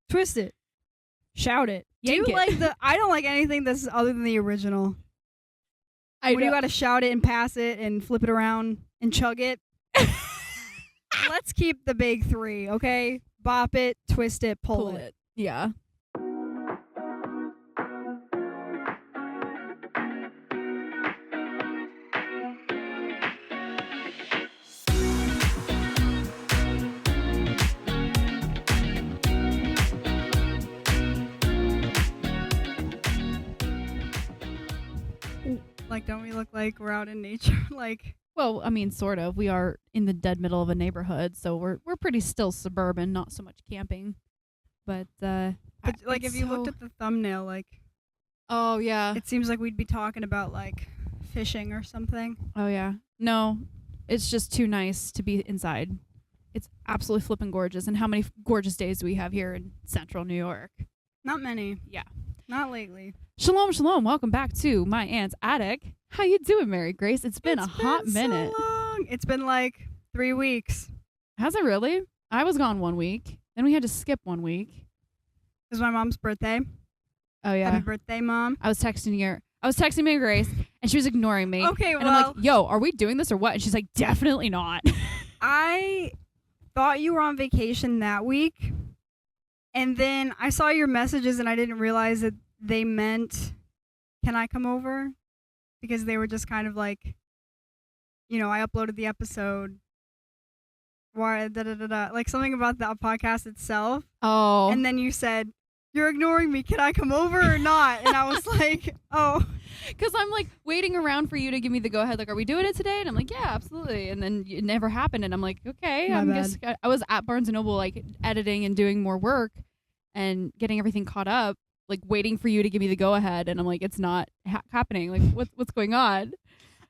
Twist it. Shout it. Yank it. I don't like anything that's other than the original. When you gotta shout it and pass it and flip it around and chug it. Let's keep the big three, okay? Bop it, twist it, pull it. Yeah. Like, don't we look like we're out in nature? Like, well, I mean, sort of. We are in the dead middle of a neighborhood, so we're pretty still suburban, not so much camping. But like, if you looked at the thumbnail, like, oh yeah, it seems like we'd be talking about like fishing or something. Oh yeah, no, it's just too nice to be inside. It's absolutely flipping gorgeous. And how many gorgeous days do we have here in central New York? Not many. Yeah. Not lately. Shalom, shalom. Welcome back to my aunt's attic. How you doing, Mary Grace? It's been a hot minute. So long. It's been like 3 weeks. Has it really? I was gone 1 week. Then we had to skip 1 week. It was my mom's birthday. Oh, yeah. Happy birthday, Mom. I was texting Mary Grace, and she was ignoring me. Okay, and I'm like, yo, are we doing this or what? And she's like, definitely not. I thought you were on vacation that week. And then I saw your messages and I didn't realize that they meant, can I come over? Because they were just kind of like, you know, I uploaded the episode. Like something about the podcast itself. Oh. And then you said, you're ignoring me. Can I come over or not? And I was like, oh. Because I'm like waiting around for you to give me the go ahead. Like, are we doing it today? And I'm like, yeah, absolutely. And then it never happened. And I'm like, okay. I was at Barnes & Noble like editing and doing more work and getting everything caught up, like waiting for you to give me the go ahead. And I'm like, it's not happening. Like, what's going on?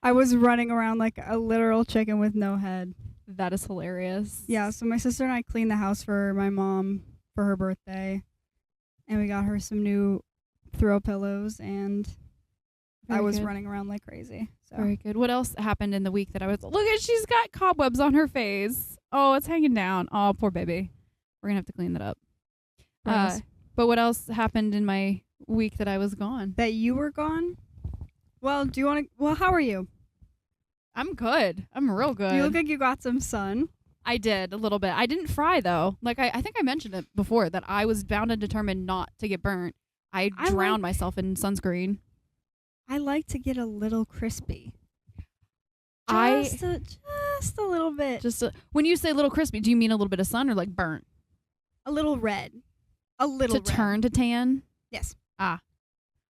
I was running around like a literal chicken with no head. That is hilarious. Yeah. So my sister and I cleaned the house for my mom for her birthday. And we got her some new throw pillows, and I was running around like crazy. So. Very good. What else happened in the week that I was... Look at, she's got cobwebs on her face. Oh, it's hanging down. Oh, poor baby. We're going to have to clean that up. But what else happened in my week that I was gone? That you were gone? Well, do you want to... Well, how are you? I'm good. I'm real good. You look like you got some sun. I did a little bit. I didn't fry though. Like I think I mentioned it before that I was bound and determined not to get burnt. I drowned myself in sunscreen. I like to get a little crispy. Just a little bit. When you say a little crispy, do you mean a little bit of sun or like burnt? A little red. A little to turn to tan? Yes. Ah.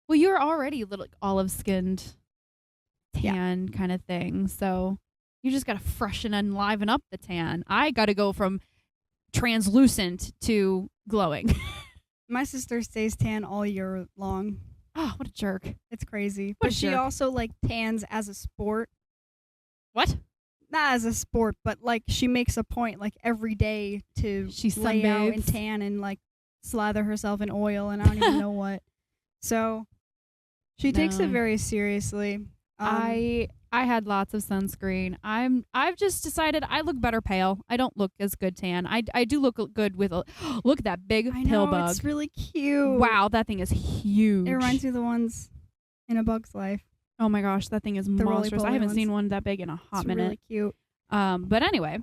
Well, you're already a little olive skinned tan kind of thing, so you just got to freshen and liven up the tan. I got to go from translucent to glowing. My sister stays tan all year long. Oh, what a jerk. It's crazy. But she also like tans as a sport. What? Not as a sport, but like she makes a point like every day to lay out and tan and like slather herself in oil and I don't even know what. So she takes it very seriously. I had lots of sunscreen. I've just decided I look better pale. I don't look as good tan. I do look good with look at that big pill bug. It's really cute. Wow, that thing is huge. It reminds me of the ones in A Bug's Life. Oh my gosh, that thing is monstrous. I haven't seen one that big in a hot minute. It's really cute. But anyway,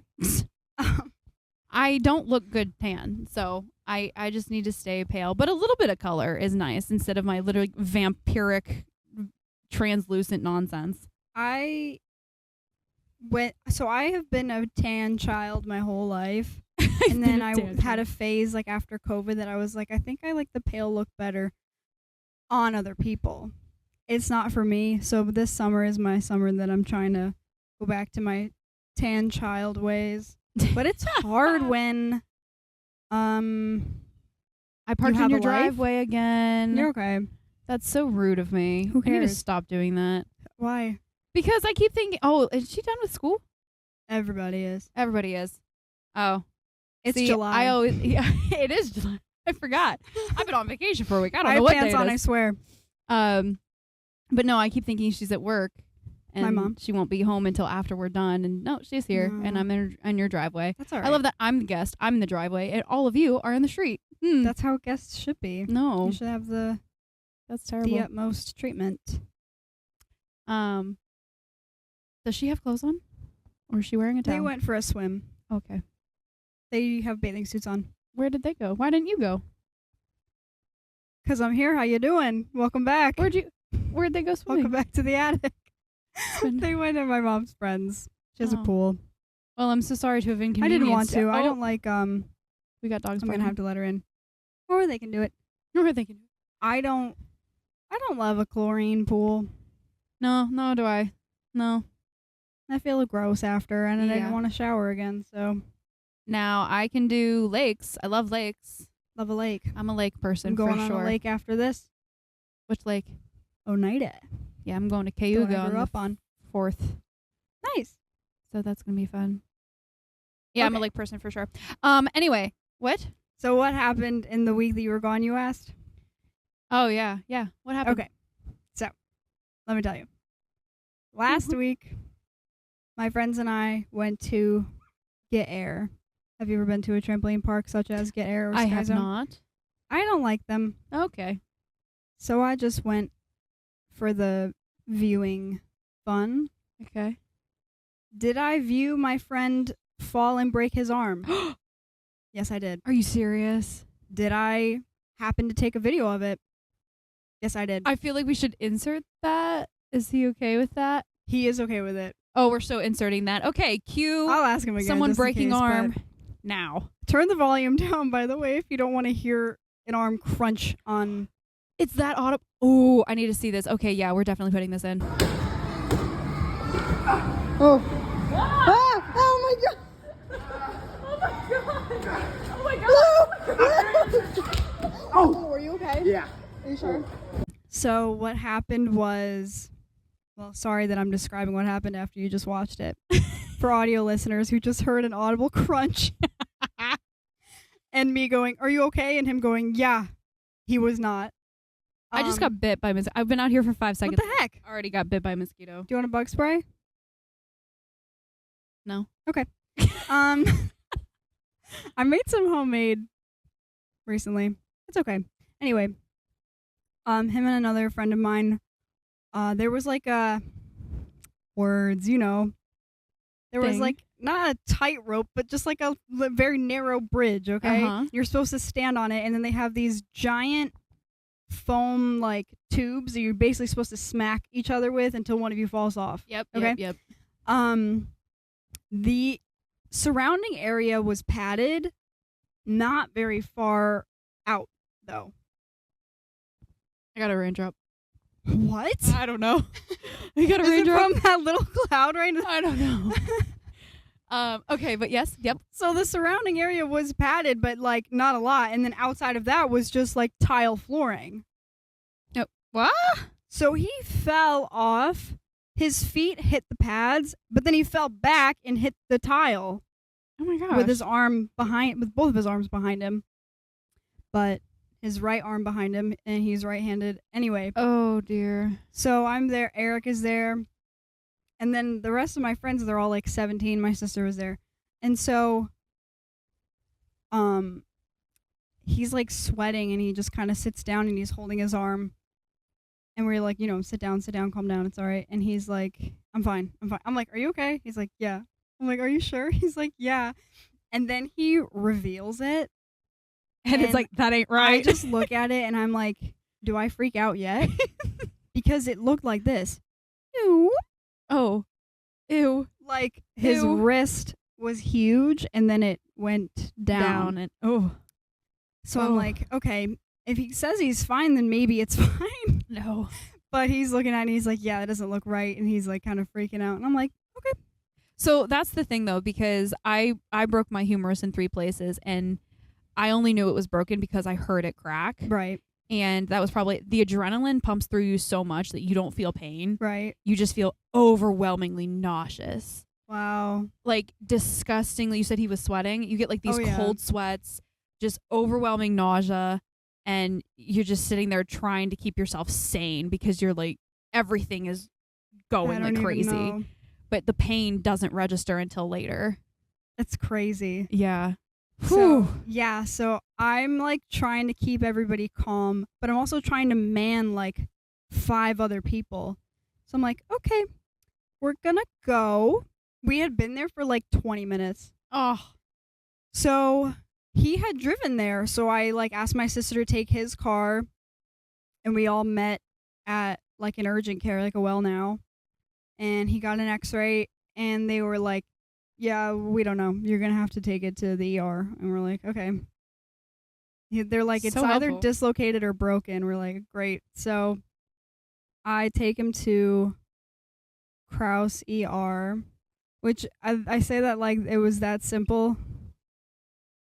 I don't look good tan, so I just need to stay pale. But a little bit of color is nice instead of my literally vampiric translucent nonsense. I have been a tan child my whole life. And then I had a phase like after COVID that I was like, I think I like the pale look better on other people. It's not for me. So this summer is my summer that I'm trying to go back to my tan child ways. But it's hard when I parked in your driveway again. You're okay. That's so rude of me. Who cares? I need to stop doing that. Why? Because I keep thinking, oh, is she done with school? Everybody is. Everybody is. Oh. It's July. It is July. I forgot. I've been on vacation for a week. I don't know what day it is. I have pants on, I swear. But no, I keep thinking she's at work. And my mom. She won't be home until after we're done. And no, she's here. And I'm in your driveway. That's all right. I love that I'm the guest. I'm in the driveway. And all of you are in the street. That's how guests should be. No. You should have That's terrible. the utmost treatment. Does she have clothes on? Or is she wearing a towel? They went for a swim. Okay. They have bathing suits on. Where did they go? Why didn't you go? 'Cause I'm here. How you doing? Welcome back. Where'd they go swimming? Welcome back to the attic. They went to my mom's friends. She has a pool. Well, I'm so sorry to have inconvenienced. I didn't want to. Oh, I don't like we got dogs. I'm gonna have to let her in. Or they can do it. Or they can do it. I don't love a chlorine pool. No, do I? No. I feel gross after, and I Yeah. didn't want to shower again, so. Now, I can do lakes. I love lakes. Love a lake. I'm a lake person I'm going for on sure. a lake after this. Which lake? Oneida. Yeah, I'm going to The one Cayuga I grew on up on. 4th. Nice. So that's going to be fun. Yeah, I'm a Okay. lake person for sure. Anyway, what? So what happened in the week that you were gone, you asked? Oh, yeah. Yeah. What happened? Okay. So, let me tell you. Last week, my friends and I went to Get Air. Have you ever been to a trampoline park such as Get Air or Sky I have Zone? not. I don't like them. Okay. So I just went for the viewing fun. Okay. Did I view my friend fall and break his arm? Yes, I did. Are you serious? Did I happen to take a video of it? Yes, I did. I feel like we should insert that. Is he okay with that? He is okay with it. Oh, we're so inserting that. Okay, cue I'll ask him again. someone just in breaking case, arm but now. Turn the volume down, by the way, if you don't want to hear an arm crunch on. It's that audible. Oh, I need to see this. Okay, yeah, we're definitely putting this in. Oh. Ah! Oh my god! Oh, were you okay? Yeah. Are you sure? So what happened was, well, sorry that I'm describing what happened after you just watched it. For audio listeners who just heard an audible crunch and me going, "Are you okay?" and him going, "Yeah." He was not. I just got bit by a mosquito. I've been out here for 5 seconds. What the heck? I already got bit by a mosquito. Do you want a bug spray? No. Okay. I made some homemade recently. It's okay. Anyway, him and another friend of mine, there was like a words, you know. There was Thing. like not a tightrope, but just like a very narrow bridge, okay? Uh-huh. You're supposed to stand on it, and then they have these giant foam like tubes that you're basically supposed to smack each other with until one of you falls off. Yep. Okay. Yep. The surrounding area was padded, not very far out though. I got a raindrop. What? I don't know. I got a Is it raindrop. from that little cloud right now? I don't know. Okay, but yes. Yep. So the surrounding area was padded, but like not a lot, and then outside of that was just like tile flooring. What? So he fell off. His feet hit the pads, but then he fell back and hit the tile. Oh my gosh. With both of his arms behind him, but his right arm behind him, and he's right-handed. Anyway, Oh dear. so I'm there. Eric is there, and then the rest of my friends, they're all like 17. My sister was there, and so, he's like sweating, and he just kind of sits down, and he's holding his arm, and we're like, sit down, calm down, it's all right. And he's like, I'm fine. I'm like, are you okay? He's like, yeah. I'm like, are you sure? He's like, yeah. And then he reveals it. And it's like, that ain't right. I just look at it and I'm like, do I freak out yet? Because it looked like this. Ew. Oh. Ew. Like his Ew. wrist was huge and then it went down. And oh. So I'm like, okay, if he says he's fine, then maybe it's fine. No. But he's looking at it and he's like, yeah, that doesn't look right. And he's like kind of freaking out. And I'm like, okay. So that's the thing though, because I broke my humerus in 3 places, and I only knew it was broken because I heard it crack. Right. And that was probably, the adrenaline pumps through you so much that you don't feel pain. Right. You just feel overwhelmingly nauseous. Wow. Like disgustingly. You said he was sweating. You get like these cold sweats, just overwhelming nausea, and you're just sitting there trying to keep yourself sane because you're like, everything is going like crazy. But the pain doesn't register until later. It's crazy. Yeah. So, so I'm like trying to keep everybody calm, but I'm also trying to man like 5 other people. So I'm like, okay, we're gonna go. We had been there for like 20 minutes. Oh. So he had driven there. So I like asked my sister to take his car, and we all met at like an urgent care, like a well now. And he got an x-ray, and they were like, yeah, we don't know. You're going to have to take it to the ER. And we're like, okay. They're like, it's So either helpful. dislocated or broken. We're like, great. So I take him to Krause ER, which I say that like it was that simple.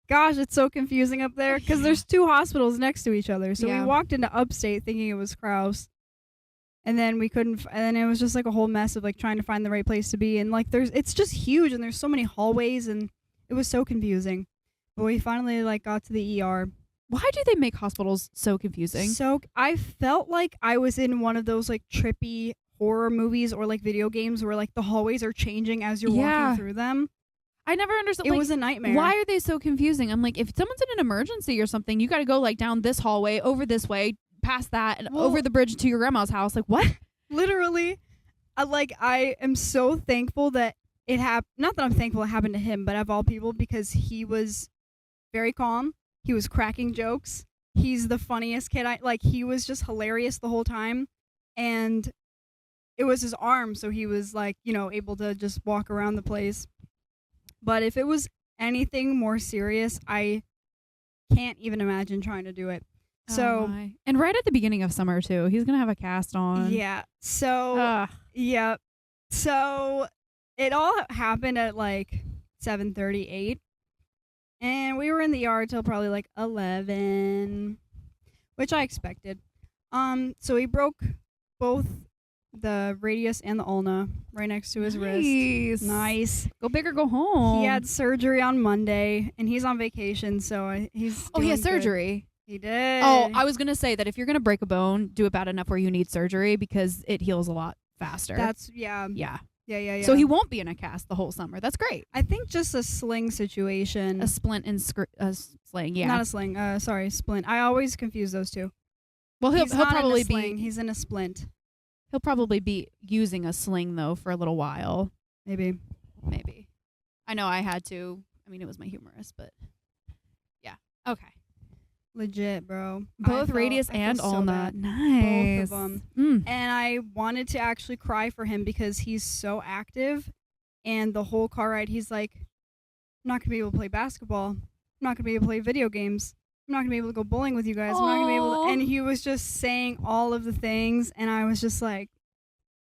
Gosh, it's so confusing up there because there's 2 hospitals next to each other. So we walked into Upstate thinking it was Krause. And then we couldn't, and then it was just like a whole mess of like trying to find the right place to be. And like it's just huge, and there's so many hallways, and it was so confusing. But we finally like got to the ER. Why do they make hospitals so confusing? So I felt like I was in one of those like trippy horror movies or like video games where like the hallways are changing as you're walking through them. I never understood. It was a nightmare. Why are they so confusing? I'm like, if someone's in an emergency or something, you got to go like down this hallway, over this way, past that, and over the bridge to your grandma's house. Like, what? Literally, I am so thankful that it happened. Not that I'm thankful it happened to him, but of all people, because he was very calm. He was cracking jokes. He's the funniest kid. He was just hilarious the whole time. And it was his arm, so he was like, able to just walk around the place. But if it was anything more serious, I can't even imagine trying to do it. So, and right at the beginning of summer too, he's gonna have a cast on. Yeah. So yeah. So it all happened at like 7:38, and we were in the ER till probably like 11, which I expected. So he broke both the radius and the ulna right next to his wrist. Nice. Go big or go home. He had surgery on Monday, and he's on vacation, so he's. He has good. surgery. He did. Oh, I was gonna say that if you're gonna break a bone, do it bad enough where you need surgery because it heals a lot faster. That's Yeah. Yeah. So he won't be in a cast the whole summer. That's great. I think just a sling situation. A splint and sling. Yeah. Not a sling. Sorry, splint. I always confuse those two. Well, he'll not probably in a sling. He's in a splint. He'll probably be using a sling though for a little while. Maybe. I know I had to. I mean, it was my humerus, but yeah. Okay. Legit, bro. Both radius and ulna. Nice. Both of them. And I wanted to actually cry for him because he's so active. And the whole car ride, he's like, I'm not going to be able to play basketball. I'm not going to be able to play video games. I'm not going to be able to go bowling with you guys. I'm not going to be able to. And he was just saying all of the things. And I was just like,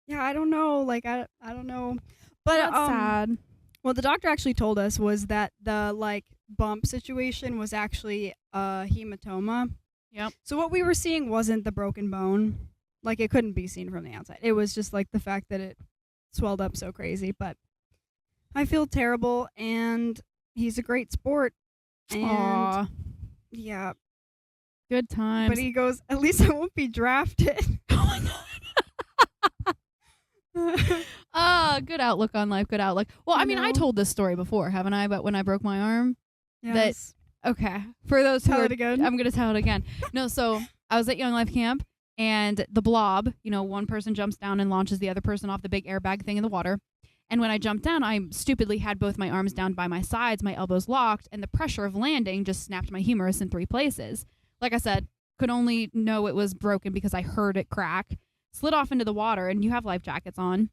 yeah, I don't know. Like, I don't know. But that's sad. What the doctor actually told us was that the like bump situation was actually a hematoma. Yep. So what we were seeing wasn't the broken bone. Like, it couldn't be seen from the outside. It was just like the fact that it swelled up so crazy. But I feel terrible, and he's a great sport. And Aww. Yeah. Good times. But he goes, at least I won't be drafted. Oh my god. Good outlook on life. Good outlook. Well, I mean, I told this story before, haven't I? But when I broke my arm. Yes. Okay. For those who tell it again. I'm going to tell it again. No, so I was at Young Life Camp, and the blob, one person jumps down and launches the other person off the big airbag thing in the water. And when I jumped down, I stupidly had both my arms down by my sides, my elbows locked, and the pressure of landing just snapped my humerus in 3 places. Like I said, could only know it was broken because I heard it crack. Slid off into the water, and you have life jackets on.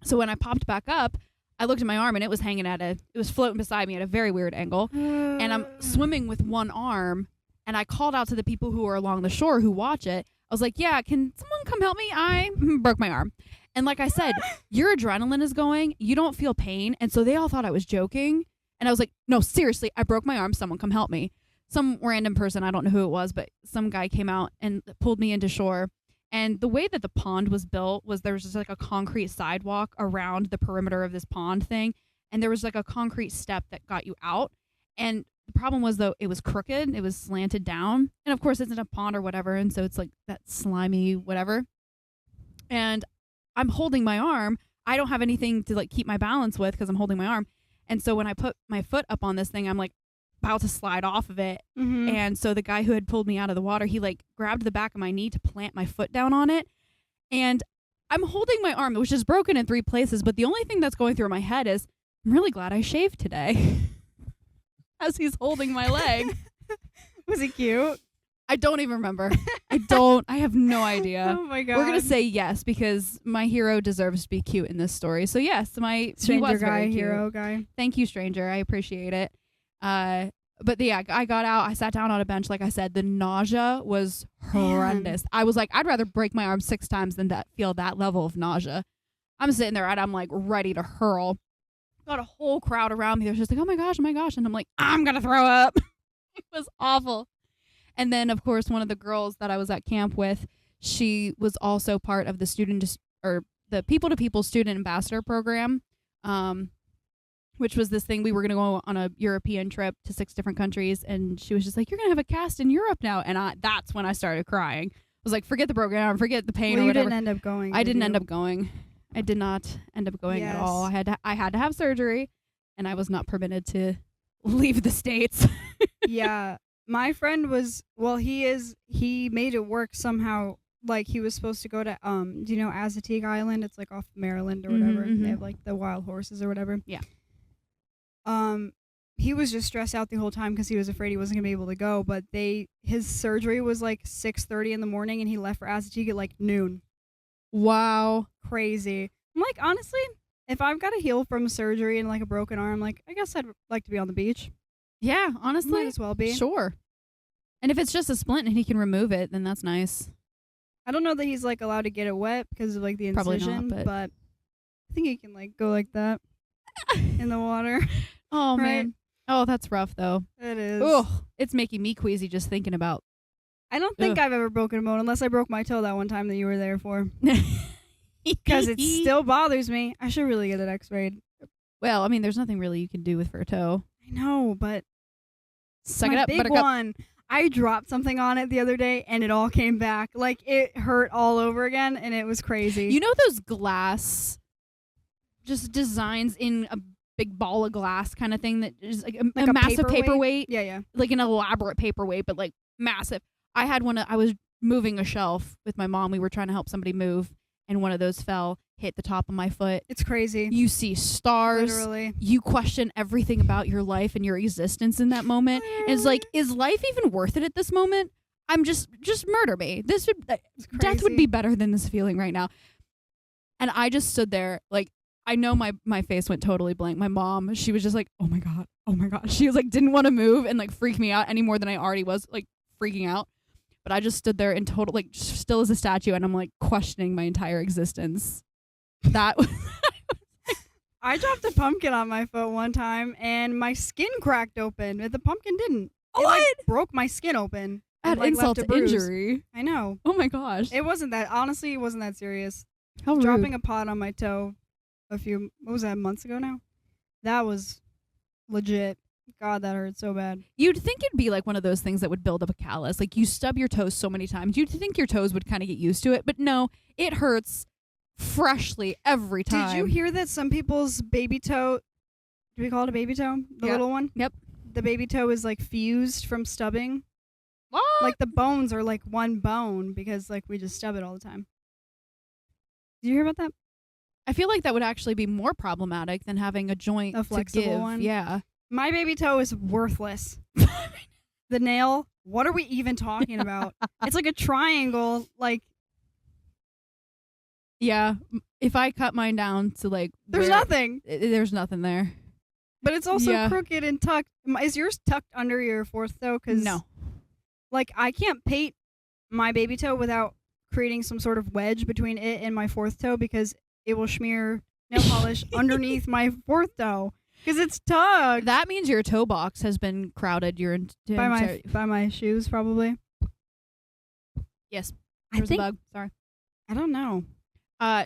So when I popped back up, I looked at my arm, and it was it was floating beside me at a very weird angle. And I'm swimming with one arm, and I called out to the people who are along the shore who watch it. I was like, yeah, can someone come help me? I broke my arm. And like I said, your adrenaline is going. You don't feel pain. And so they all thought I was joking. And I was like, no, seriously, I broke my arm. Someone come help me. Some random person, I don't know who it was, but some guy came out and pulled me into shore. And the way that the pond was built was there was just like a concrete sidewalk around the perimeter of this pond thing. And there was like a concrete step that got you out. And the problem was, though, it was crooked. It was slanted down. And of course, it's in a pond or whatever. And so it's like that slimy whatever. And I'm holding my arm. I don't have anything to like keep my balance with because I'm holding my arm. And so when I put my foot up on this thing, I'm like about to slide off of it. And so the guy who had pulled me out of the water, he like grabbed the back of my knee to plant my foot down on it. And I'm holding my arm, which is broken in 3 places, but the only thing that's going through my head is, I'm really glad I shaved today. As he's holding my leg. Was he cute? I don't even remember. I have no idea. Oh my God. We're going to say yes because my hero deserves to be cute in this story. So yes, he stranger was guy, very cute. hero guy. Thank you, stranger. I appreciate it. But yeah, I got out. I sat down on a bench. Like I said, the nausea was horrendous. Man. I was like, I'd rather break my arm 6 times than feel that level of nausea. I'm sitting there and I'm like ready to hurl. Got a whole crowd around me. They're just like, oh my gosh. And I'm like, I'm going to throw up. It was awful. And then, of course, one of the girls that I was at camp with, she was also part of the people-to-people student ambassador program, which was this thing. We were going to go on a European trip to 6 different countries. And she was just like, you're going to have a cast in Europe now. And that's when I started crying. I was like, forget the program, forget the pain or whatever. You didn't end up going. I didn't end up going. I did not end up going at all. I had to have surgery, and I was not permitted to leave the States. Yeah. My friend he made it work somehow. Like he was supposed to go to, do you know Azatec Island? It's like off Maryland or whatever. They have like the wild horses or whatever. Yeah. He was just stressed out the whole time because he was afraid he wasn't gonna be able to go. But his surgery was like 6:30 in the morning, and he left for Azatec at like noon. Wow. Crazy. I'm like, honestly, if I've got to heal from surgery and like a broken arm, like I guess I'd like to be on the beach. Yeah, honestly. Might as well be. Sure. And if it's just a splint and he can remove it, then that's nice. I don't know that he's like allowed to get it wet because of like the incision, Probably not, but I think he can like go like that in the water. Oh, right? man. Oh, that's rough though. It is. Oh, it's making me queasy just thinking about. I don't think I've ever broken a bone unless I broke my toe that one time that you were there for. Because it still bothers me. I should really get it x-rayed. Well, I mean, there's nothing really you can do with her toe. I know, but suck it up, big buttercup. one. I dropped something on it the other day, and it all came back. Like, it hurt all over again, and it was crazy. You know those glass just designs in a big ball of glass kind of thing that is like a massive paperweight? Yeah. Like an elaborate paperweight, but like massive. I had one. I was moving a shelf with my mom. We were trying to help somebody move, and one of those fell, hit the top of my foot. It's crazy. You see stars. Literally. You question everything about your life and your existence in that moment. And it's like, is life even worth it at this moment? I'm just murder me. Death would be better than this feeling right now. And I just stood there, like, I know my face went totally blank. My mom, she was just like, oh my God. She was like, didn't want to move and like freak me out any more than I already was like freaking out. But I just stood there in total, like, still as a statue, and I'm like questioning my entire existence. That I dropped a pumpkin on my foot one time, and my skin cracked open. The pumpkin didn't. It like, broke my skin open. Add insult to injury. I know. Oh my gosh. It wasn't that serious. How rude. Dropping a pot on my toe months ago now? That was legit. God, that hurt so bad. You'd think it'd be like one of those things that would build up a callus. Like you stub your toes so many times, you'd think your toes would kind of get used to it. But no, it hurts freshly every time. Did you hear that some people's baby toe, do we call it a baby toe? The little one? Yep. The baby toe is like fused from stubbing. What? Like the bones are like one bone because like we just stub it all the time. Did you hear about that? I feel like that would actually be more problematic than having a joint a flexible to give. one. Yeah. My baby toe is worthless. The nail, what are we even talking about? It's like a triangle, like. Yeah, if I cut mine down to like. There's nothing. There's nothing there. But it's also crooked and tucked. Is yours tucked under your fourth toe? No. Like, I can't paint my baby toe without creating some sort of wedge between it and my fourth toe because it will smear nail polish underneath my fourth toe. Because it's tugged. That means your toe box has been crowded. By my shoes, probably. Yes. I think. A bug. Sorry. I don't know.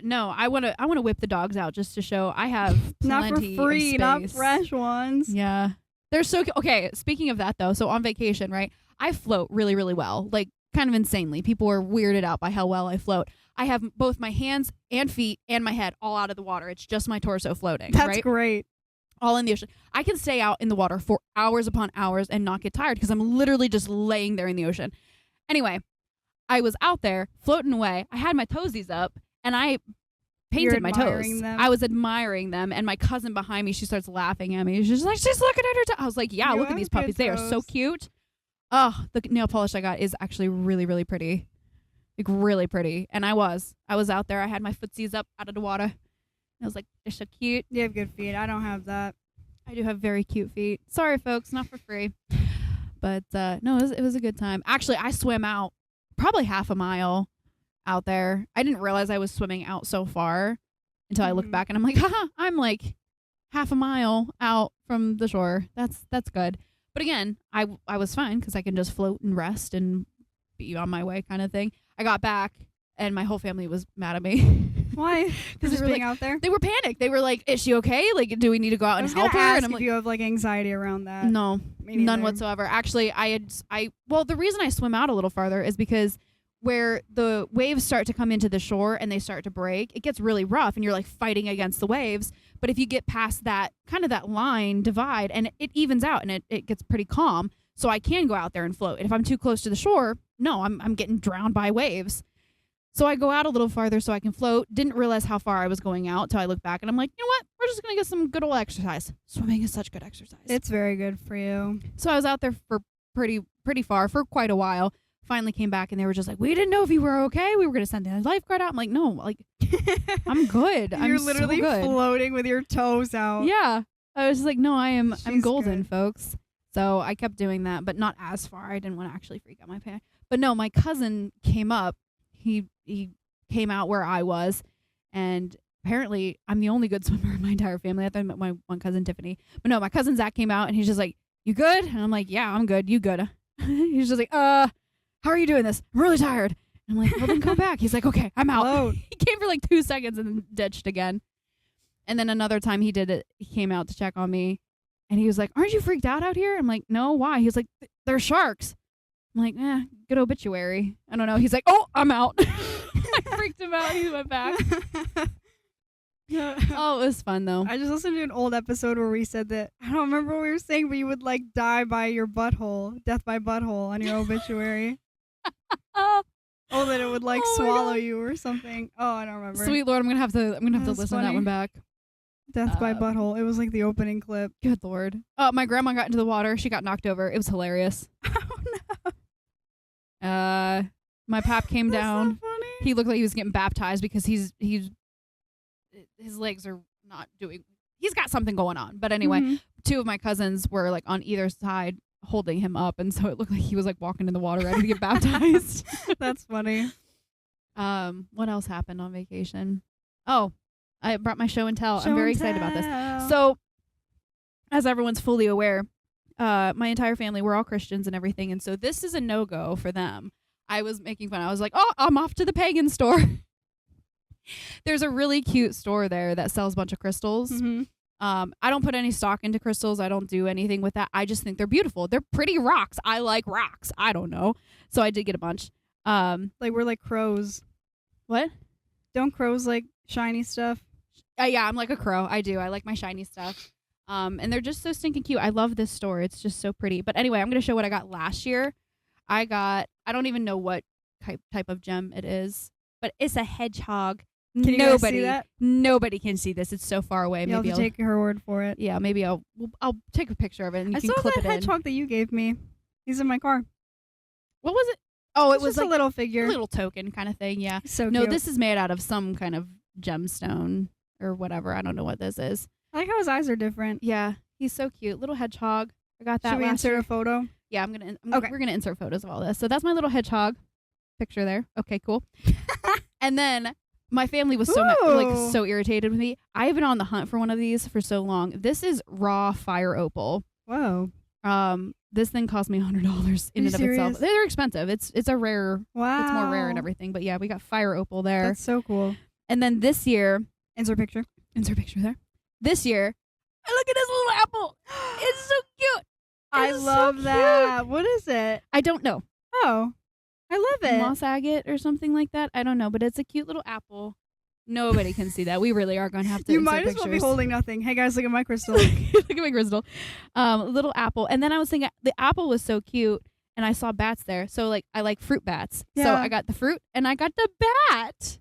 No. I wanna whip the dogs out just to show I have plenty not for free, of space. not fresh ones. Yeah. They're so okay. Speaking of that though, so on vacation, right? I float really, really well, like kind of insanely. People are weirded out by how well I float. I have both my hands and feet and my head all out of the water. It's just my torso floating. That's right? great. all in the ocean. I can stay out in the water for hours upon hours and not get tired because I'm literally just laying there in the ocean. Anyway, I was out there floating away. I had my toesies up and I painted my toes. I was admiring them, and my cousin behind me, she starts laughing at me. She's like, she's looking at her toes. I was like, yeah, look at these puppies. They are so cute. Oh, the nail polish I got is actually really, really pretty. Like, really pretty. And I was out there. I had my footsies up out of the water. I was like, they're so cute. You have good feet. I don't have that. I do have very cute feet. Sorry, folks, not for free. But no, it was a good time. Actually, I swam out probably half a mile out there. I didn't realize I was swimming out so far until I looked back and I'm like, haha, I'm like half a mile out from the shore. That's good. But again, I was fine because I can just float and rest and be on my way kind of thing. I got back and my whole family was mad at me. Why? Because they were being out there? They were panicked. They were like, is she okay? Like, do we need to go out and help her? And I'm like, you have like anxiety around that. No, none whatsoever. Actually, well, the reason I swim out a little farther is because where the waves start to come into the shore and they start to break, it gets really rough and you're like fighting against the waves. But if you get past that kind of that line divide and it evens out and it gets pretty calm, so I can go out there and float. And if I'm too close to the shore, no, I'm getting drowned by waves. So I go out a little farther so I can float. Didn't realize how far I was going out till I look back and I'm like, you know what? We're just going to get some good old exercise. Swimming is such good exercise. It's very good for you. So I was out there for pretty far for quite a while. Finally came back and they were just like, we didn't know if you were okay. We were going to send the lifeguard out. I'm like, no, like, I'm good. You're literally so good. Floating with your toes out. Yeah. I was just like, no, I'm golden, folks. So I kept doing that, but not as far. I didn't want to actually freak out my parents. But no, my cousin came up. He came out where I was, and apparently I'm the only good swimmer in my entire family. I thought I met my one cousin, Tiffany. But no, my cousin Zach came out, and he's just like, you good? And I'm like, yeah, I'm good. You good? He's just like, how are you doing this? I'm really tired. And I'm like, well, then go back. He's like, okay, I'm out. He came for like 2 seconds and then ditched again. And then another time he did it, he came out to check on me, and he was like, aren't you freaked out here? I'm like, no, why? He was like, there's sharks. I'm like, good obituary. I don't know. He's like, oh, I'm out. I freaked him out. He went back. Oh, it was fun, though. I just listened to an old episode where we said that, I don't remember what we were saying, but you would, like, die by your butthole, death by butthole on your obituary. Oh, that it would, like, swallow you or something. Oh, I don't remember. Sweet Lord, I'm going to have to listen to that one back. Death by butthole. It was, like, the opening clip. Good Lord. My grandma got into the water. She got knocked over. It was hilarious. Oh, no. My pap came down. So funny. He looked like he was getting baptized because his legs are not doing. He's got something going on. But anyway, 2 of my cousins were like on either side holding him up, and so it looked like he was like walking in the water ready to get baptized. That's funny. What else happened on vacation? Oh, I brought my show and tell. I'm very excited about this. So, as everyone's fully aware, my entire family, we're all Christians and everything, and so this is a no-go for them. I was making fun. I was like, oh, I'm off to the pagan store. There's a really cute store there that sells a bunch of crystals. Mm-hmm. I don't put any stock into crystals. I don't do anything with that. I just think they're beautiful. They're pretty rocks. I like rocks. I don't know. So I did get a bunch. Like we're like crows. What? Don't crows like shiny stuff? Yeah, I'm like a crow. I do. I like my shiny stuff. And they're just so stinking cute. I love this store. It's just so pretty. But anyway, I'm going to show what I got last year. I don't even know what type of gem it is, but it's a hedgehog. Can you guys see that? Nobody can see this. It's so far away. You'll maybe have to take her word for it. Yeah, maybe I'll take a picture of it and you can clip it in. I saw that hedgehog that you gave me. He's in my car. What was it? Oh, it was like a little figure. A little token kind of thing, yeah. So no, cute. this is made out of some kind of gemstone or whatever. I don't know what this is. I like how his eyes are different. Yeah, he's so cute. Little hedgehog. I got that. Should we insert a photo? Yeah, we're gonna insert photos of all this. So that's my little hedgehog picture there. Okay, cool. And then my family was so irritated with me. I've been on the hunt for one of these for so long. This is raw fire opal. Whoa. This thing cost me $100 in and of itself. They're expensive. It's a rare. Wow. It's more rare and everything. But yeah, we got fire opal there. That's so cool. And then this year, insert picture there. This year, look at this little apple. It's so cute. I love that. What is it? I don't know. Oh, I love it. Moss agate or something like that. I don't know, but it's a cute little apple. Nobody can see that. We really are going to have to You insert might as well be pictures. holding nothing. Hey, guys, look at my crystal. Look at my crystal. Little apple. And then I was thinking the apple was so cute, and I saw bats there. So, like, I like fruit bats. So Yeah. I got the fruit, and I got the bat.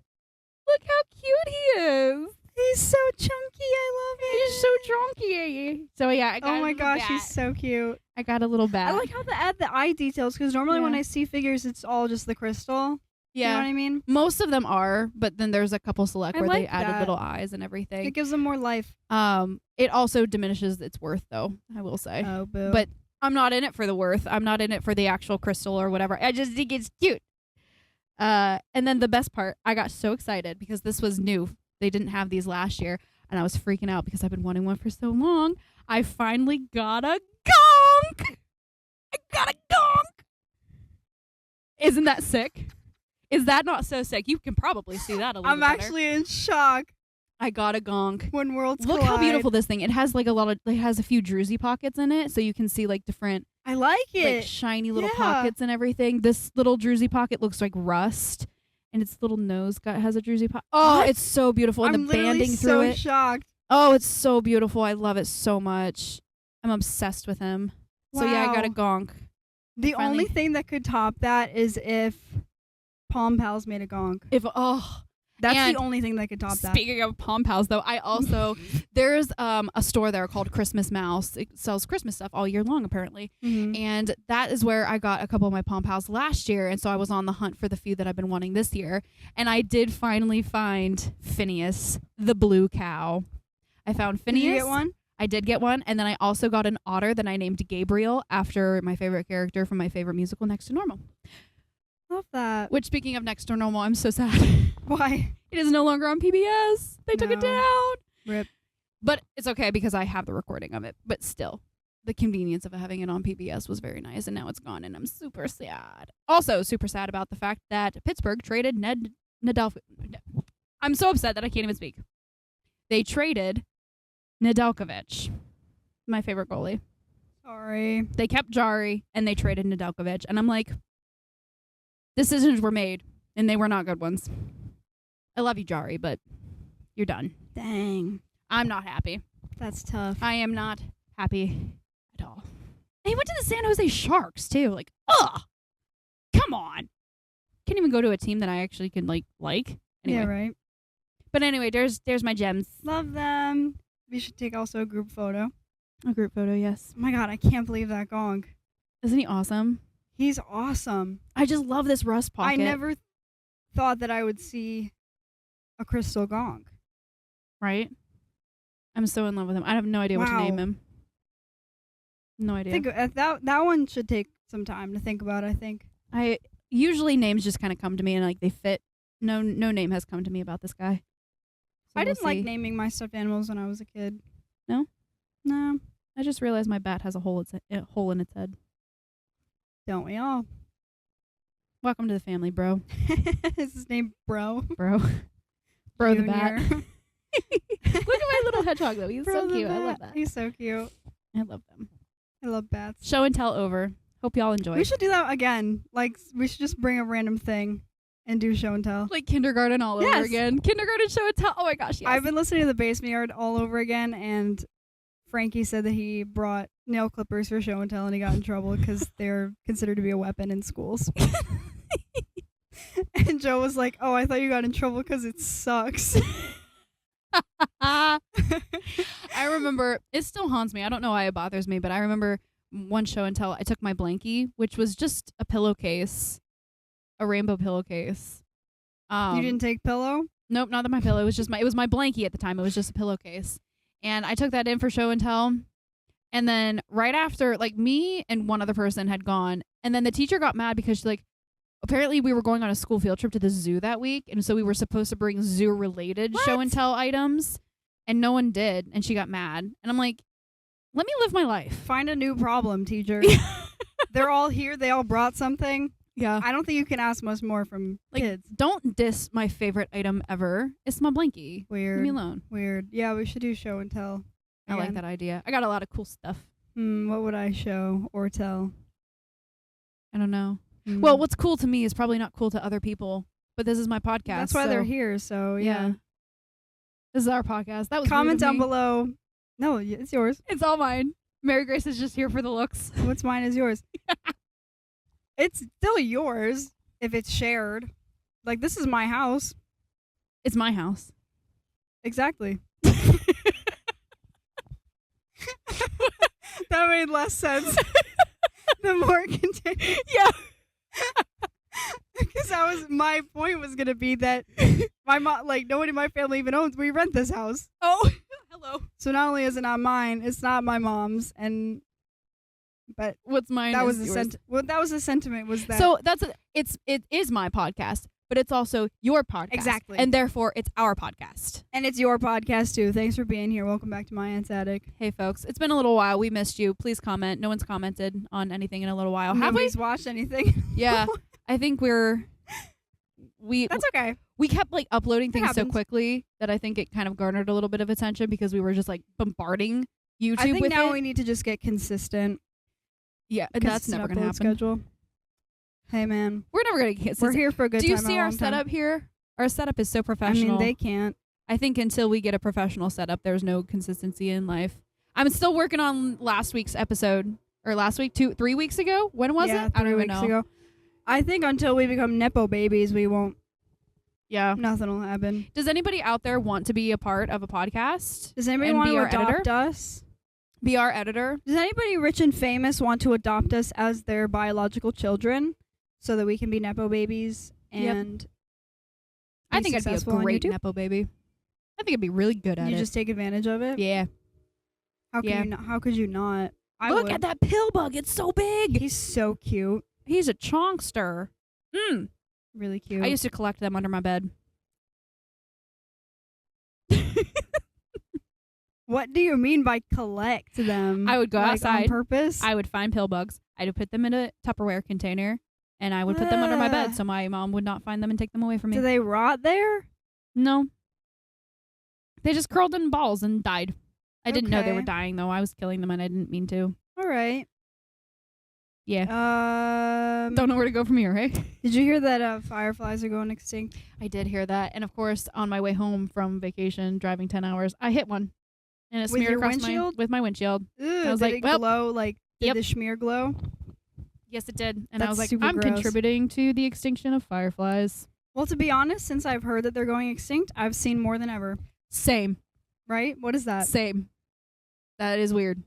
Look how cute he is. He's so chunky. I love it. He's so chunky. So, yeah, I got Oh, my gosh, bat. he's so cute. I got a little bat. I like how they add the eye details, because normally when Yeah. I see figures, it's all just the crystal. Yeah. You know what I mean? Most of them are, but then there's a couple select I where they like added that. little eyes and everything. It gives them more life. It also diminishes its worth, though, I will say. Oh, boo. But I'm not in it for the worth. I'm not in it for the actual crystal or whatever. I just think it's cute. And then the best part, I got so excited because this was new. They didn't have these last year, and I was freaking out because I've been wanting one for so long. I finally got a gonk. I got a gonk. Isn't that sick? Is that not so sick? You can probably see that a little I'm better. actually in shock I got a gonk. when worlds Look collide. how beautiful this thing. It has like it has a few druzy pockets in it, so you can see like different I like it. like shiny little Yeah. pockets and everything. This little druzy pocket looks like rust, and its little nose has a druzy pocket. Oh, What? it's so beautiful, and I'm the literally banding so through it. shocked. Oh, it's so beautiful. I love it so much. I'm obsessed with him. So yeah, I got a Wow. gonk. The Finally. only thing that could top that is if Palm Pals made a gonk. That's And the only thing that could top that. Speaking of Palm Pals, though, I also there's a store there called Christmas Mouse. It sells Christmas stuff all year long, apparently. Mhm. And that is where I got a couple of my Palm Pals last year, and so I was on the hunt for the few that I've been wanting this year. And I did finally find Phineas, the blue cow. I found Phineas. Did you get one? I did get one, and then I also got an otter that I named Gabriel after my favorite character from my favorite musical, Next to Normal. Love that. Which, speaking of Next to Normal, I'm so sad. Why? It is no longer on PBS. They took it No. down. Rip. But it's okay because I have the recording of it. But still, the convenience of having it on PBS was very nice, and now it's gone, and I'm super sad. Also, super sad about the fact that Pittsburgh traded Nedeljkovic. I'm so upset that I can't even speak. They traded Nedeljkovic, my favorite goalie. Sorry. They kept Jari, and they traded Nedeljkovic, and I'm like, decisions were made, and they were not good ones. I love you, Jari, but you're done. Dang. I'm not happy. That's tough. I am not happy at all. And he went to the San Jose Sharks, too. Like, ugh! Come on! Can't even go to a team that I actually can, like. Anyway. Yeah, right. But anyway, there's my gems. Love them. We should take also a group photo. A group photo, yes. Oh my god, I can't believe that gong. Isn't he awesome? He's awesome. I just love this rust pocket. I never thought that I would see a crystal gong. Right? I'm so in love with him. I have no idea what to name Wow. him. No idea. Think that one should take some time to think about, I think. I usually names just kind of come to me and like they fit. No name has come to me about this guy. So I we'll didn't like see. naming my stuffed animals when I was a kid. No? No. I just realized my bat has a hole in its head. Don't we all? Welcome to the family, bro. Is his name Bro? Bro the bat. Junior. Look at my little hedgehog though. He's Bro so the cute. I bat. love that. He's so cute. I love them. I love bats. Show and tell over. Hope y'all enjoy. We should do that again. Like, we should just bring a random thing and do show and tell. like kindergarten all over Yes. again. Kindergarten show and tell. Oh my gosh, yes. I've been listening to the Basement Yard all over again, and Frankie said that he brought nail clippers for show and tell, and he got in trouble because they're considered to be a weapon in schools. And Joe was like, "Oh, I thought you got in trouble because it sucks." I remember, it still haunts me. I don't know why it bothers me, but I remember one show and tell I took my blankie, which was just a pillowcase, a rainbow pillowcase. You didn't take pillow? Nope, not my pillow. It was my blankie at the time. It was just a pillowcase. And I took that in for show and tell. And then right after, like, me and one other person had gone, and then the teacher got mad because apparently we were going on a school field trip to the zoo that week, and so we were supposed to bring zoo-related show and tell items, and no one did, and she got mad. And I'm like, let me live my life. Find a new problem, teacher. They're all here. They all brought something. Yeah. I don't think you can ask much more from Like, kids. don't diss my favorite item ever. It's my blankie. Weird. Leave me alone. Weird. Yeah, we should do show and tell. I like again. that idea. I got a lot of cool stuff. What would I show or tell? I don't know. Hmm. Well, what's cool to me is probably not cool to other people, but this is my podcast. That's why they're so- here. So yeah. This is our podcast. That was comment down below. No, it's yours. It's all mine. Mary Grace is just here for the looks. What's mine is yours. It's still yours if it's shared. Like, this is my house. It's my house. Exactly. That made less sense. The more continued. Yeah. Because my point was gonna be that my mom, like, no one in my family even owns. We rent this house. Oh, hello. So not only is it not mine, it's not my mom's, but what's mine? That was that was the sentiment. Was that so? It is my podcast, but it's also your podcast. Exactly. And therefore, it's our podcast. And it's your podcast, too. Thanks for being here. Welcome back to My Aunt's Attic. Hey, folks. It's been a little while. We missed you. Please comment. No one's commented on anything in a little while. Nobody's watched anything. Yeah. I think That's okay. We kept, like, uploading things so quickly that I think it kind of garnered a little bit of attention because we were just, like, bombarding YouTube with it. I think now we need to just get consistent. Yeah, that's never going to happen. Schedule. Hey, man. We're never going to get consistent. We're here for a good time. Do you see our setup here? Our setup is so professional. I mean, they can't. I think until we get a professional setup, there's no consistency in life. I'm still working on last week's episode. Or last week, 3 weeks ago? When was it? I don't even know. Ago. I think until we become Nepo babies, we won't. Yeah. Nothing will happen. Does anybody out there want to be a part of a podcast? Does anybody want to adopt us? Be our editor? Does anybody rich and famous want to adopt us as their biological children so that we can be Nepo babies and I think I'd be a great Nepo baby. I think I'd be really good at it. You just take advantage of it? Yeah. How could you not? Look at that pill bug. It's so big. He's so cute. He's a chonkster. Really cute. I used to collect them under my bed. What do you mean by collect them? I would go outside on purpose. I would find pill bugs. I would put them in a Tupperware container, and I would put them under my bed so my mom would not find them and take them away from me. Do they rot there? No. They just curled in balls and died. I didn't know they were dying, though. I was killing them, and I didn't mean to. All right. Yeah. Don't know where to go from here, right? Did you hear that fireflies are going extinct? I did hear that. And, of course, on my way home from vacation, driving 10 hours, I hit one. And it smeared across with my windshield. Ooh, I was like, glow? Like, did the smear glow? Yes, it did. And I was like, I'm contributing to the extinction of fireflies. Well, to be honest, since I've heard that they're going extinct, I've seen more than ever. Same. Right? What is that? Same. That is weird.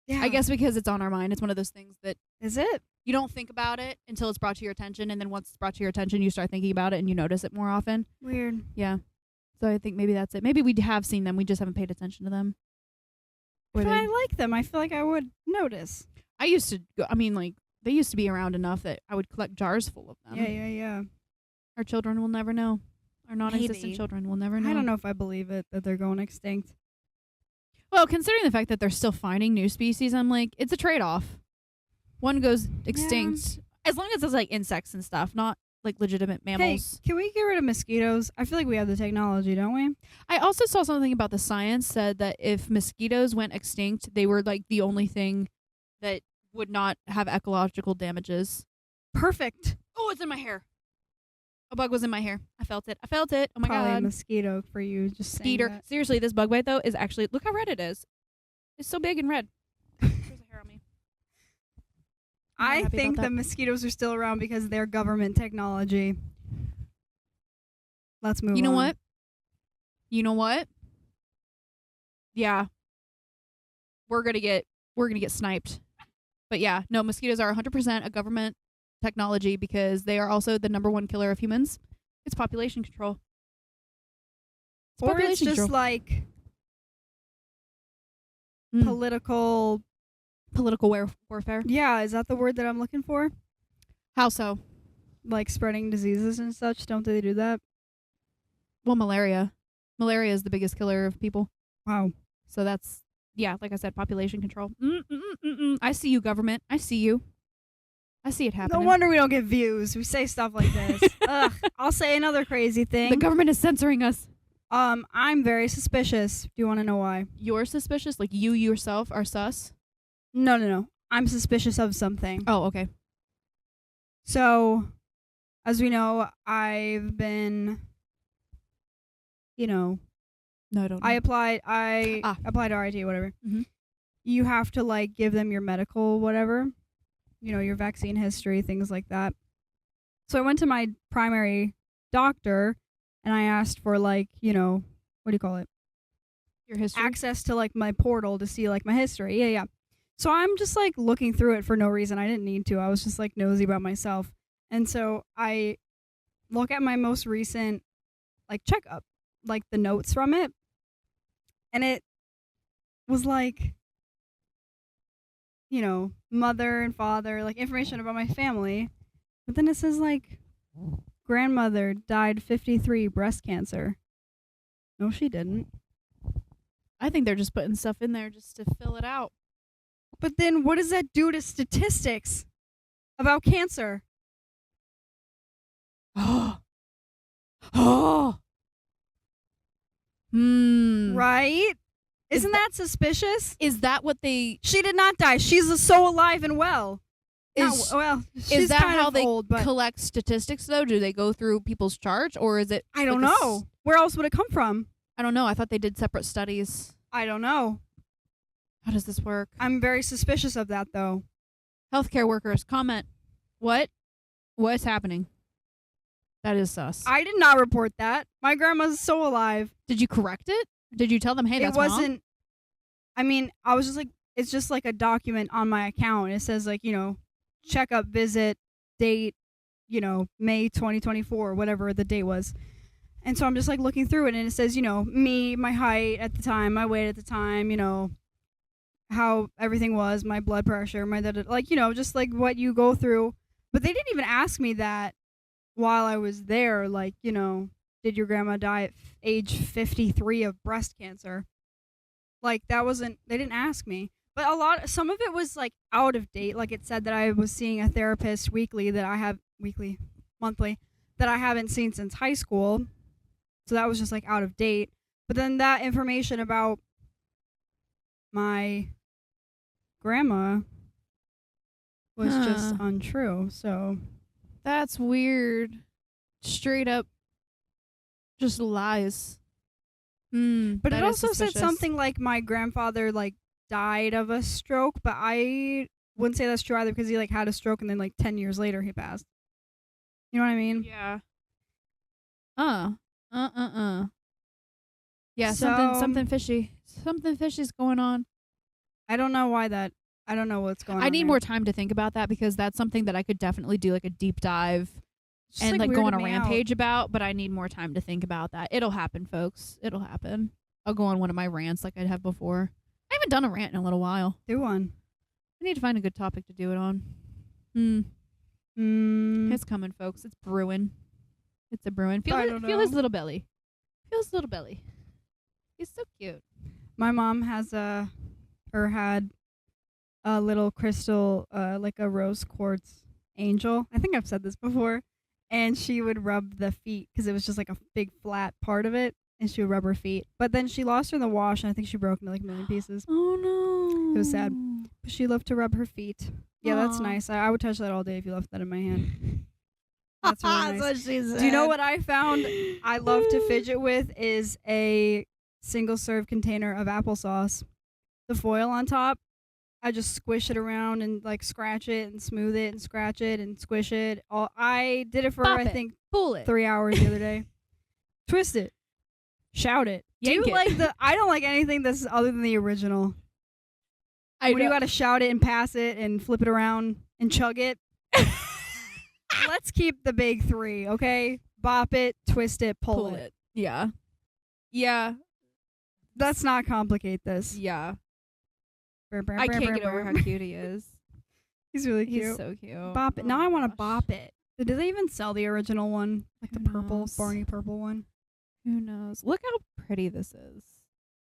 Yeah. I guess because it's on our mind. It's one of those things that... Is it? You don't think about it until it's brought to your attention, and then once it's brought to your attention, you start thinking about it, and you notice it more often. Weird. Yeah. So I think maybe that's it. Maybe we have seen them. We just haven't paid attention to them. If I like them, I feel like I would notice. I used to go... I mean, like, they used to be around enough that I would collect jars full of them. Yeah. Our children will never know. Our non-existent children will never know. I don't know if I believe it, that they're going extinct. Well, considering the fact that they're still finding new species, I'm like, it's a trade-off. One goes extinct, as long as it's like insects and stuff, not like legitimate mammals. Hey, can we get rid of mosquitoes? I feel like we have the technology, don't we? I also saw something about the science said that if mosquitoes went extinct, they were like the only thing that would not have ecological damages. Perfect. Oh, it's in my hair. A bug was in my hair. I felt it. Oh my Probably god. A mosquito for you. Just Skeeter. Seriously, this bug bite though is actually, look how red it is. It's so big and red. There's a hair on me. I think the mosquitoes are still around because they're government technology. Let's move on. You know what? Yeah. We're gonna get sniped. But yeah, no, mosquitoes are 100% a government technology because they are also the #1 killer of humans. It's population control. It's just like political warfare. Yeah, is that the word that I'm looking for? How so? Like spreading diseases and such. Don't they do that? Well, malaria. Malaria is the biggest killer of people. Wow. So that's, yeah, like I said, population control. I see you, government. I see you. I see it happening. No wonder we don't get views. We say stuff like this. Ugh. I'll say another crazy thing. The government is censoring us. I'm very suspicious. Do you want to know why? You're suspicious? Like you yourself are sus? No. I'm suspicious of something. Oh, okay. So, as we know, I've been No, I don't know. I applied to RIT, whatever. Mm-hmm. You have to like give them your medical whatever, your vaccine history, things like that. So I went to my primary doctor and I asked for like, what do you call it? Your history? Access to like my portal to see like my history. Yeah, yeah. So I'm just like looking through it for no reason. I didn't need to. I was just like nosy about myself. And so I look at my most recent like checkup, like the notes from it. And it was like, mother and father, like information about my family. But then it says like grandmother died 53, breast cancer. No, she didn't. I think they're just putting stuff in there just to fill it out. But then what does that do to statistics about cancer? Oh. Oh. Right? Isn't that suspicious? Is that what they... She did not die. She's so alive and well. She's is that kind how of they old, but collect statistics, though? Do they go through people's charts, or is it... I don't know. Where else would it come from? I don't know. I thought they did separate studies. I don't know. How does this work? I'm very suspicious of that, though. Healthcare workers, comment. What? What's happening? That is sus. I did not report that. My grandma's so alive. Did you correct it? Did you tell them, hey, that's wrong? It wasn't... wrong? I mean, I was just like... It's just like a document on my account. It says, like, checkup visit, date, May 2024, whatever the date was. And so I'm just like looking through it and it says, me, my height at the time, my weight at the time, how everything was, my blood pressure, like, just like what you go through. But they didn't even ask me that while I was there. Like, did your grandma die at age 53 of breast cancer? Like, they didn't ask me. But some of it was like out of date. Like it said that I was seeing a therapist monthly, that I haven't seen since high school. So that was just like out of date. But then that information about my grandma was just untrue. So that's weird. Straight up just lies. But it also said something like my grandfather like died of a stroke, but I wouldn't say that's true either because he like had a stroke and then like 10 years later he passed. You know what I mean? Yeah. Yeah, So, something fishy. Something fishy's going on. I don't know why that. I don't know what's going on. I need there. more time to think about that because that's something that I could definitely do like a deep dive Just, and like go on a weirded me rampage about, but I need more time to think about that. It'll happen, folks. It'll happen. I'll go on one of my rants like I'd have before. I haven't done a rant in a little while. Do one. I need to find a good topic to do it on. It's coming, folks. It's brewing. It's a brewing. Feel his little belly. Feel his little belly. He's so cute. My mom had a little crystal, like a rose quartz angel. I think I've said this before. And she would rub the feet because it was just like a big flat part of it. And she would rub her feet. But then she lost her in the wash and I think she broke into like a million pieces. Oh no. It was sad. But she loved to rub her feet. Yeah, that's nice. I would touch that all day if you left that in my hand. That's really nice. That's what she said. Do you know what I found I love to fidget with is a single serve container of applesauce. The foil on top, I just squish it around and like scratch it and smooth it and scratch it and squish it. I did it for Pop I it. think Pull it. 3 hours the other day. Twist it. Shout it. Yank it. I don't like anything that's other than the original. When you gotta shout it and pass it and flip it around and chug it. Let's keep the big three, okay? Bop it, twist it, pull it. Yeah. Yeah. Let's not complicate this. Yeah. I can't get over how cute he is. He's really cute. He's so cute. Bop it. Oh Now I want to gosh. bop it. Did they even sell the original one? Like the Who purple, knows? Barney purple one? Who knows? Look how pretty this is.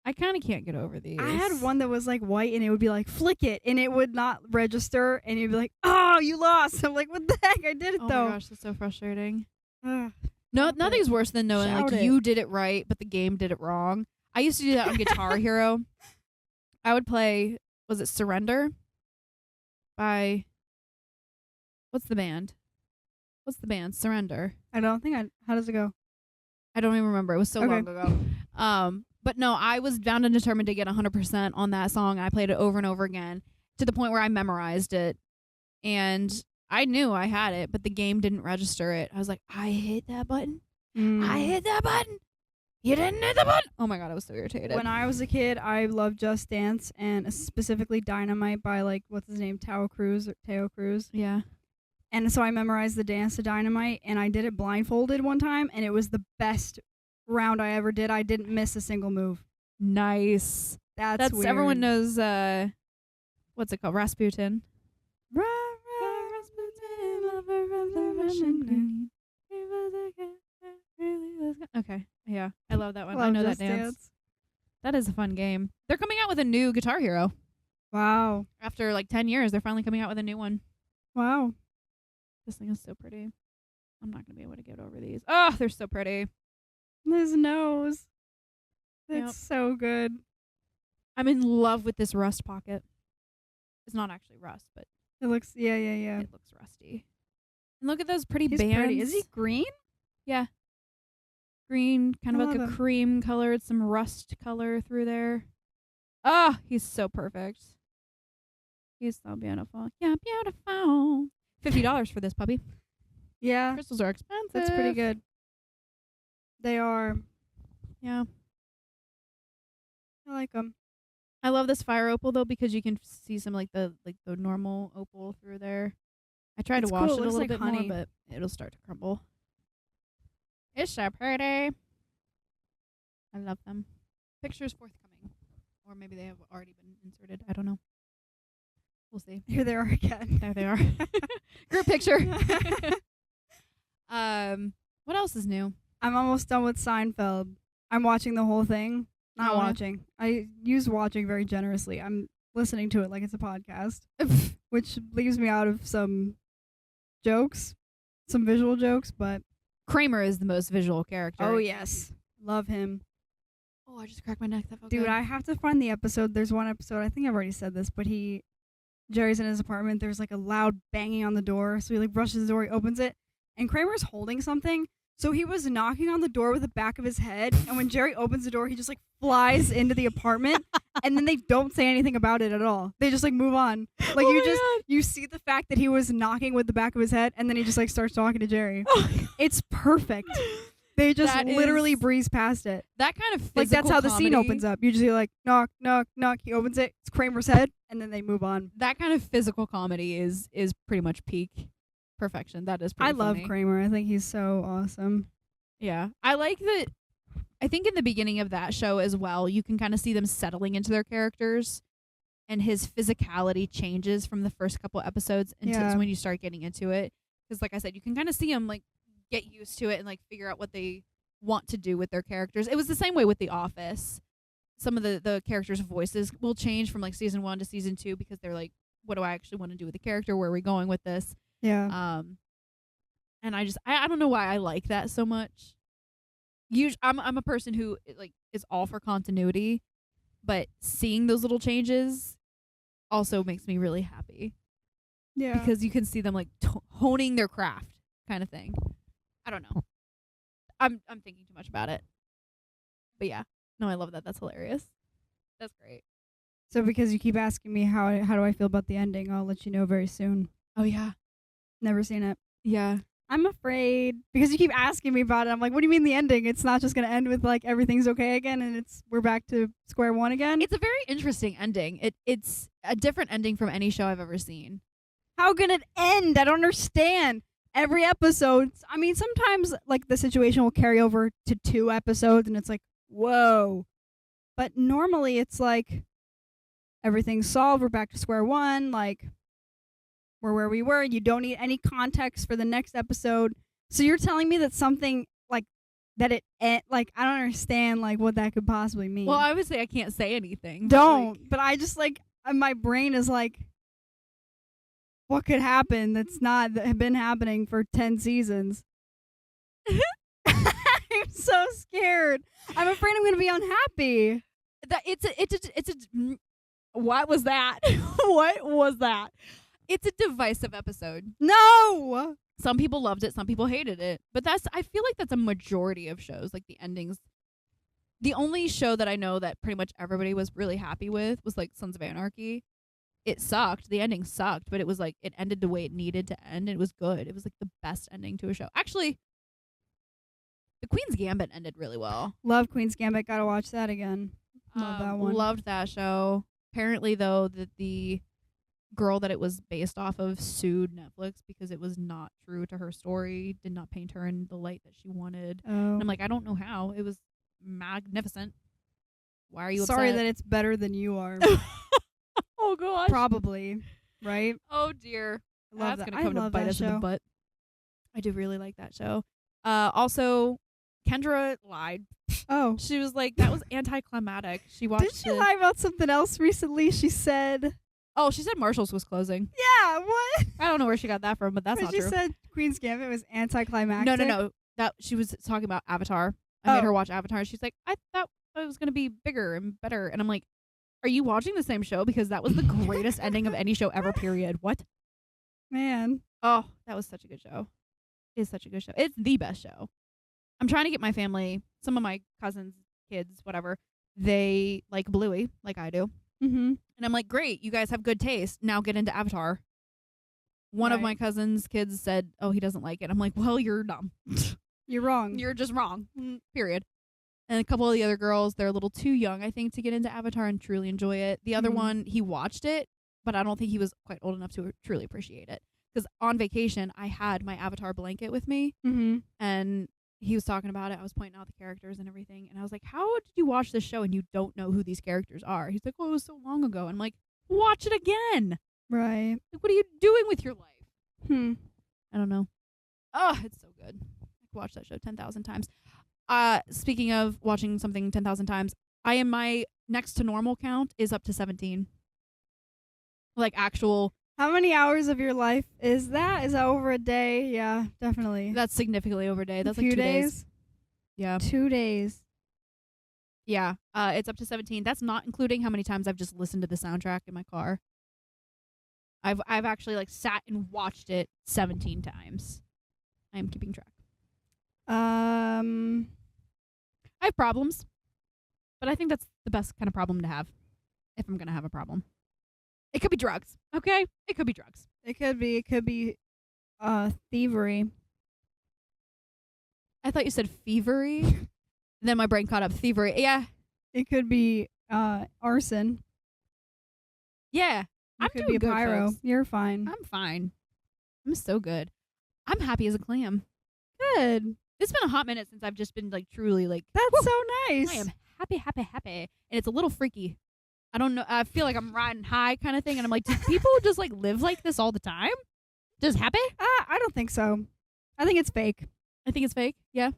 I kind of can't get over these. I had one that was like white and it would be like, flick it, and it would not register, and you'd be like, oh, you lost. I'm like, what the heck? I did it though. Oh my gosh, that's so frustrating. Ugh. No, Stop nothing's it. worse than knowing Shout like it. you did it right, but the game did it wrong. I used to do that on Guitar Hero. I would play, was it Surrender? By, what's the band? Surrender. I don't think how does it go? I don't even remember. It was so long ago. But no, I was bound and determined to get 100% on that song. I played it over and over again to the point where I memorized it. And I knew I had it, but the game didn't register it. I was like, I hit that button. I hit that button. You didn't hit the button. Oh my God, I was so irritated. When I was a kid, I loved Just Dance and specifically Dynamite by like, what's his name? Tao Cruz. Yeah. And so I memorized the dance to Dynamite and I did it blindfolded one time and it was the best round I ever did. I didn't miss a single move. Nice. That's weird. Everyone knows what's it called? Rasputin. Okay. Yeah. I love that one. I know that dance. That is a fun game. They're coming out with a new Guitar Hero. Wow. After like 10 years, they're finally coming out with a new one. Wow. This thing is so pretty. I'm not going to be able to get over these. Oh, they're so pretty. His nose. It's so good. I'm in love with this rust pocket. It's not actually rust, but it looks, yeah. It looks rusty. And look at those pretty He's bands. Pretty. Is he green? Yeah. Green, kind of like a him. cream color, some rust color through there. Oh, he's so perfect. He's so beautiful. Yeah, beautiful. $50 for this puppy. Yeah. Crystals are expensive. That's pretty good. They are. Yeah. I like them. I love this fire opal though because you can see some like the normal opal through there. I tried to wash it a little bit more, but it'll start to crumble. It's so pretty. I love them. Pictures forthcoming, or maybe they have already been inserted. I don't know. We'll see. Here they are again. There they are. Group picture. What else is new? I'm almost done with Seinfeld. I'm watching the whole thing. Not watching. I use watching very generously. I'm listening to it like it's a podcast, which leaves me out of some jokes, some visual jokes, but Kramer is the most visual character. Oh, yes. Love him. Oh, I just cracked my neck. That felt Dude, good. I have to find the episode. There's one episode, I think I've already said this, but Jerry's in his apartment. There's like a loud banging on the door. So he like brushes the door, he opens it, and Kramer's holding something. So he was knocking on the door with the back of his head, and when Jerry opens the door, he just like flies into the apartment, and then they don't say anything about it at all. They just like move on. Like you see the fact that he was knocking with the back of his head, and then he just like starts talking to Jerry. It's perfect. They just literally breeze past it. That kind of physical like that's how comedy, the scene opens up. You just hear like knock, knock, knock. He opens it. It's Kramer's head, and then they move on. That kind of physical comedy is pretty much peak perfection. That is pretty love funny. Kramer. I think he's so awesome. Yeah. I like that. I think in the beginning of that show as well, you can kind of see them settling into their characters, and his physicality changes from the first couple episodes until when you start getting into it. Because like I said, you can kind of see him like get used to it and like figure out what they want to do with their characters. It was the same way with The Office. Some of the characters' voices will change from like season 1 to season 2 because they're like, what do I actually want to do with the character? Where are we going with this? Yeah. And I don't know why I like that so much. I'm a person who like is all for continuity, but seeing those little changes also makes me really happy. Yeah. Because you can see them like honing their craft kind of thing. I don't know. I'm thinking too much about it. But yeah. No, I love that. That's hilarious. That's great. So because you keep asking me how do I feel about the ending, I'll let you know very soon. Oh yeah. Never seen it. Yeah. I'm afraid because you keep asking me about it. I'm like, what do you mean the ending? It's not just going to end with like everything's okay again and we're back to square one again? It's a very interesting ending. It's a different ending from any show I've ever seen. How can it end? I don't understand. Every episode, I mean, sometimes like the situation will carry over to 2 episodes and it's like, whoa. But normally it's like everything's solved. We're back to square one. Like, we're where we were. You don't need any context for the next episode. So you're telling me that something like that like I don't understand like what that could possibly mean. Well, obviously I can't say anything. But I just like my brain is like, what could happen that's not been happening for 10 seasons? I'm so scared. I'm afraid I'm going to be unhappy. What was that? What was that? It's a divisive episode. No! Some people loved it, some people hated it. But I feel like that's a majority of shows, like the endings. The only show that I know that pretty much everybody was really happy with was like Sons of Anarchy. It sucked. The ending sucked, but it was like it ended the way it needed to end. And it was good. It was like the best ending to a show. Actually, The Queen's Gambit ended really well. Love Queen's Gambit. Gotta watch that again. Love that one. Loved that show. Apparently, though, that the girl that it was based off of sued Netflix because it was not true to her story, did not paint her in the light that she wanted. Oh. And I'm like, I don't know how. It was magnificent. Why are you sorry upset? that it's better than you are? Oh, gosh. Probably. Right? Oh, dear. Love That's that. going to come to bite us in the show. butt. I do really like that show. Also, Kendra lied. Oh. She was like, that was anticlimactic. She watched Did she lie about something else recently? She said... Oh, she said Marshall's was closing. Yeah, what? I don't know where she got that from, but that's not she true. She said Queen's Gambit was anticlimactic. No. That she was talking about Avatar. I made her watch Avatar. She's like, I thought it was going to be bigger and better. And I'm like, are you watching the same show? Because that was the greatest ending of any show ever, period. What? Man. Oh, that was such a good show. It is such a good show. It's the best show. I'm trying to get my family, some of my cousins, kids, whatever, they like Bluey, like I do. Mm-hmm. And I'm like, great, you guys have good taste. Now get into Avatar. One of my cousins' kids said, oh, he doesn't like it. I'm like, well, you're dumb. You're wrong. You're just wrong. Period. And a couple of the other girls, they're a little too young, I think, to get into Avatar and truly enjoy it. The other one, he watched it, but I don't think he was quite old enough to truly appreciate it. Because on vacation, I had my Avatar blanket with me, and he was talking about it. I was pointing out the characters and everything, and I was like, how did you watch this show and you don't know who these characters are? He's like, oh, it was so long ago. And I'm like, watch it again. Right. Like, what are you doing with your life? I don't know. Oh, it's so good. I could watch that show 10,000 times. Speaking of watching something 10,000 times, my next to normal count is up to 17. Like actual. How many hours of your life is that? Is that over a day? Yeah, definitely. That's significantly over a day. That's a few like 2 days. Yeah. 2 days. Yeah. It's up to 17. That's not including how many times I've just listened to the soundtrack in my car. I've actually like sat and watched it 17 times. I am keeping track. I have problems, but I think that's the best kind of problem to have if I'm going to have a problem. It could be drugs, okay? It could be drugs. It could be thievery. I thought you said thievery. Then my brain caught up. Thievery. Yeah. It could be arson. Yeah. You could be a pyro. Folks. You're fine. I'm fine. I'm so good. I'm happy as a clam. Good. It's been a hot minute since I've just been like truly like. That's so nice. I am happy, and it's a little freaky. I don't know. I feel like I'm riding high kind of thing, and I'm like, do people just like live like this all the time? Just happy? I don't think so. I think it's fake. I think it's fake. Yeah.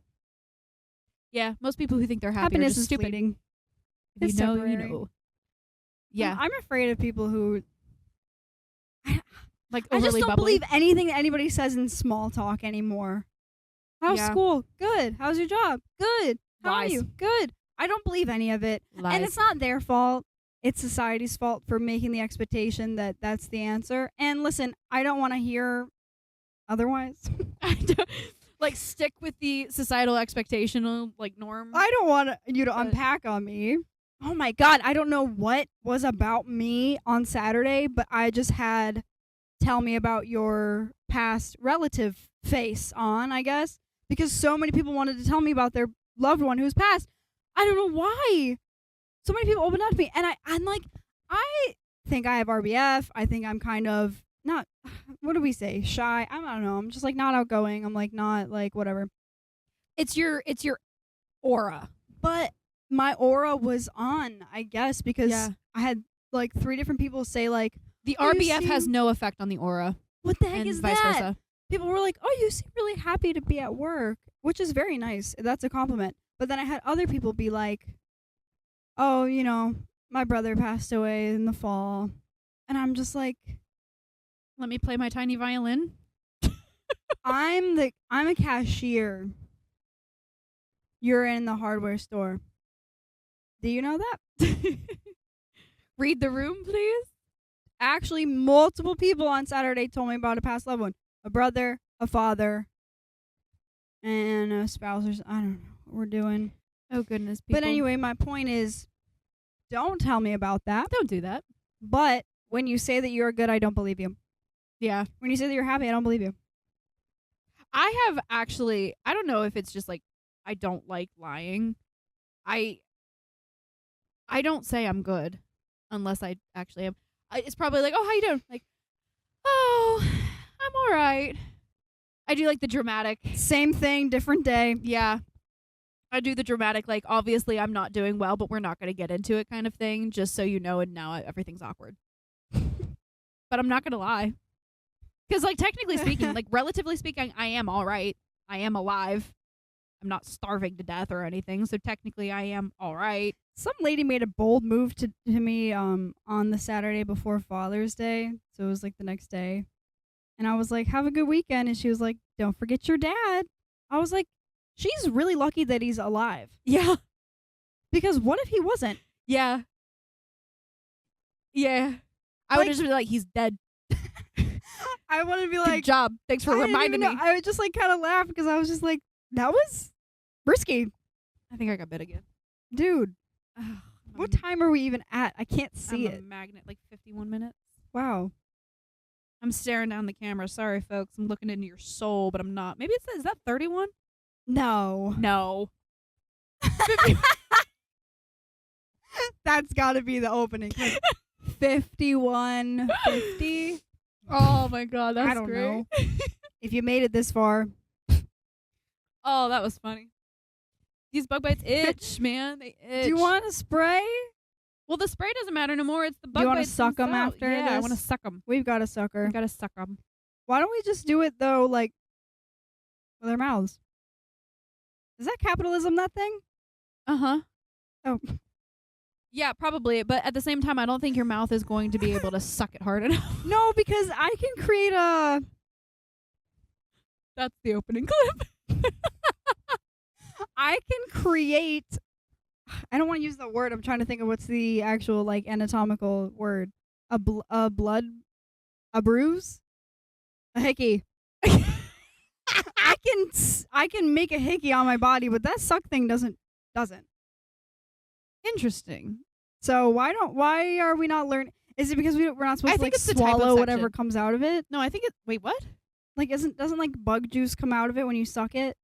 Yeah. Most people who think they're happy Happiness are just is stupid. fleeting. If It's you know, temporary. you know. Yeah. I'm afraid of people who. Like I overly just don't bubbly. believe anything that anybody says in small talk anymore. How's school? Good. How's your job? Good. How are you? Good. I don't believe any of it. Lies. And it's not their fault. It's society's fault for making the expectation that that's the answer. And listen, I don't want to hear otherwise. Like stick with the societal expectation, like norm. I don't want you to unpack on me. Oh my God. I don't know what was about me on Saturday, but I just had tell me about your past relative face on, I guess, because so many people wanted to tell me about their loved one who's passed. I don't know why. So many people opened up to me, and I'm like, I think I have RBF. I think I'm kind of not, what do we say, shy? I don't know. I'm just like not outgoing. I'm like not like whatever. It's your aura. But my aura was on, I guess, because I had like 3 different people say like, the RBF has no effect on the aura. What the heck and is vice that? versa. People were like, oh, you seem really happy to be at work, which is very nice. That's a compliment. But then I had other people be like, oh, you know, my brother passed away in the fall. And I'm just like, let me play my tiny violin. I'm a cashier. You're in the hardware store. Do you know that? Read the room, please. Actually, multiple people on Saturday told me about a past loved one. A brother, a father, and a spouse. Or I don't know what we're doing. Oh, goodness. People. But anyway, my point is, don't tell me about that. Don't do that. But when you say that you're good, I don't believe you. Yeah. When you say that you're happy, I don't believe you. I have actually, I don't know if it's just like, I don't like lying. I don't say I'm good unless I actually am. It's probably like, oh, how you doing? Like, oh, I'm all right. I do like the dramatic. Same thing, different day. Yeah. I do the dramatic, like, obviously I'm not doing well, but we're not going to get into it kind of thing, just so you know, and now everything's awkward. But I'm not going to lie. Because, like, technically speaking, like, relatively speaking, I am all right. I am alive. I'm not starving to death or anything, so technically I am all right. Some lady made a bold move to me on the Saturday before Father's Day, so it was, like, the next day. And I was like, have a good weekend. And she was like, don't forget your dad. I was like, she's really lucky that he's alive. Yeah. Because what if he wasn't? Yeah. Yeah. I would just be like, he's dead. I want to be like, good job. Thanks for reminding me. I would just like kind of laugh because I was just like, that was risky. I think I got bit again. Dude, what time are we even at? I can't see I'm it. a magnet, like 51 minutes. Wow. I'm staring down the camera. Sorry, folks. I'm looking into your soul, but I'm not. Maybe is that 31? No. No. That's got to be the opening. 51, 50. Oh my god, that's I don't great. know. If you made it this far. Oh, that was funny. These bug bites itch, man. They itch. Do you want a spray? Well, the spray doesn't matter no more. It's the bug bites. You want to suck them after Yeah, this? I want to suck them. We've got a sucker. We gotta suck them. Why don't we just do it, though, like, with our mouths? Is that capitalism, that thing? Uh-huh. Oh. Yeah, probably. But at the same time, I don't think your mouth is going to be able to suck it hard enough. No, because I can create a... That's the opening clip. I can create... I don't want to use the word. I'm trying to think of what's the actual, like, anatomical word. A blood... A bruise? A hickey. I can make a hickey on my body, but that suck thing doesn't. Interesting. So why are we not learning? Is it because we're not supposed to like it's the type of swallow whatever section. comes out of it? No, I think it. Wait, what? Like doesn't like bug juice come out of it when you suck it?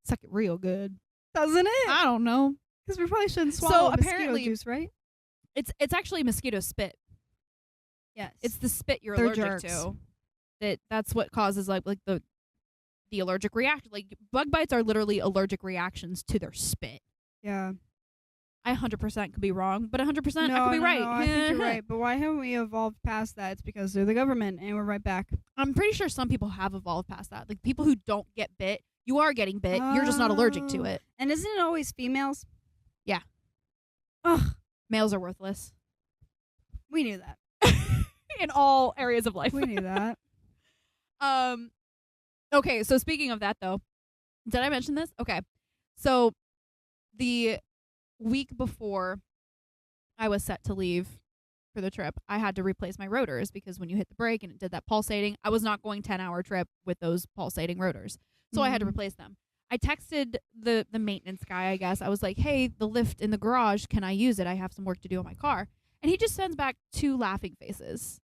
Suck it real good. Doesn't it? I don't know. Because we probably shouldn't swallow mosquito apparently, juice, right? It's actually mosquito spit. Yes. It's the spit you're They're allergic jerks. to. That's what causes like the allergic reaction. Like bug bites are literally allergic reactions to their spit. Yeah. I 100% could be wrong, but 100% I could be right. No, I think you're right. But why haven't we evolved past that? It's because they're the government, and we're right back. I'm pretty sure some people have evolved past that. Like people who don't get bit, you are getting bit. You're just not allergic to it. And isn't it always females? Yeah. Ugh. Males are worthless. We knew that. In all areas of life. We knew that. Okay, so speaking of that though, did I mention this? Okay. So the week before I was set to leave for the trip, I had to replace my rotors because when you hit the brake and it did that pulsating, I was not going 10-hour trip with those pulsating rotors. So I had to replace them. I texted the maintenance guy, I guess. I was like, hey, the lift in the garage, can I use it? I have some work to do on my car. And he just sends back 2 laughing faces.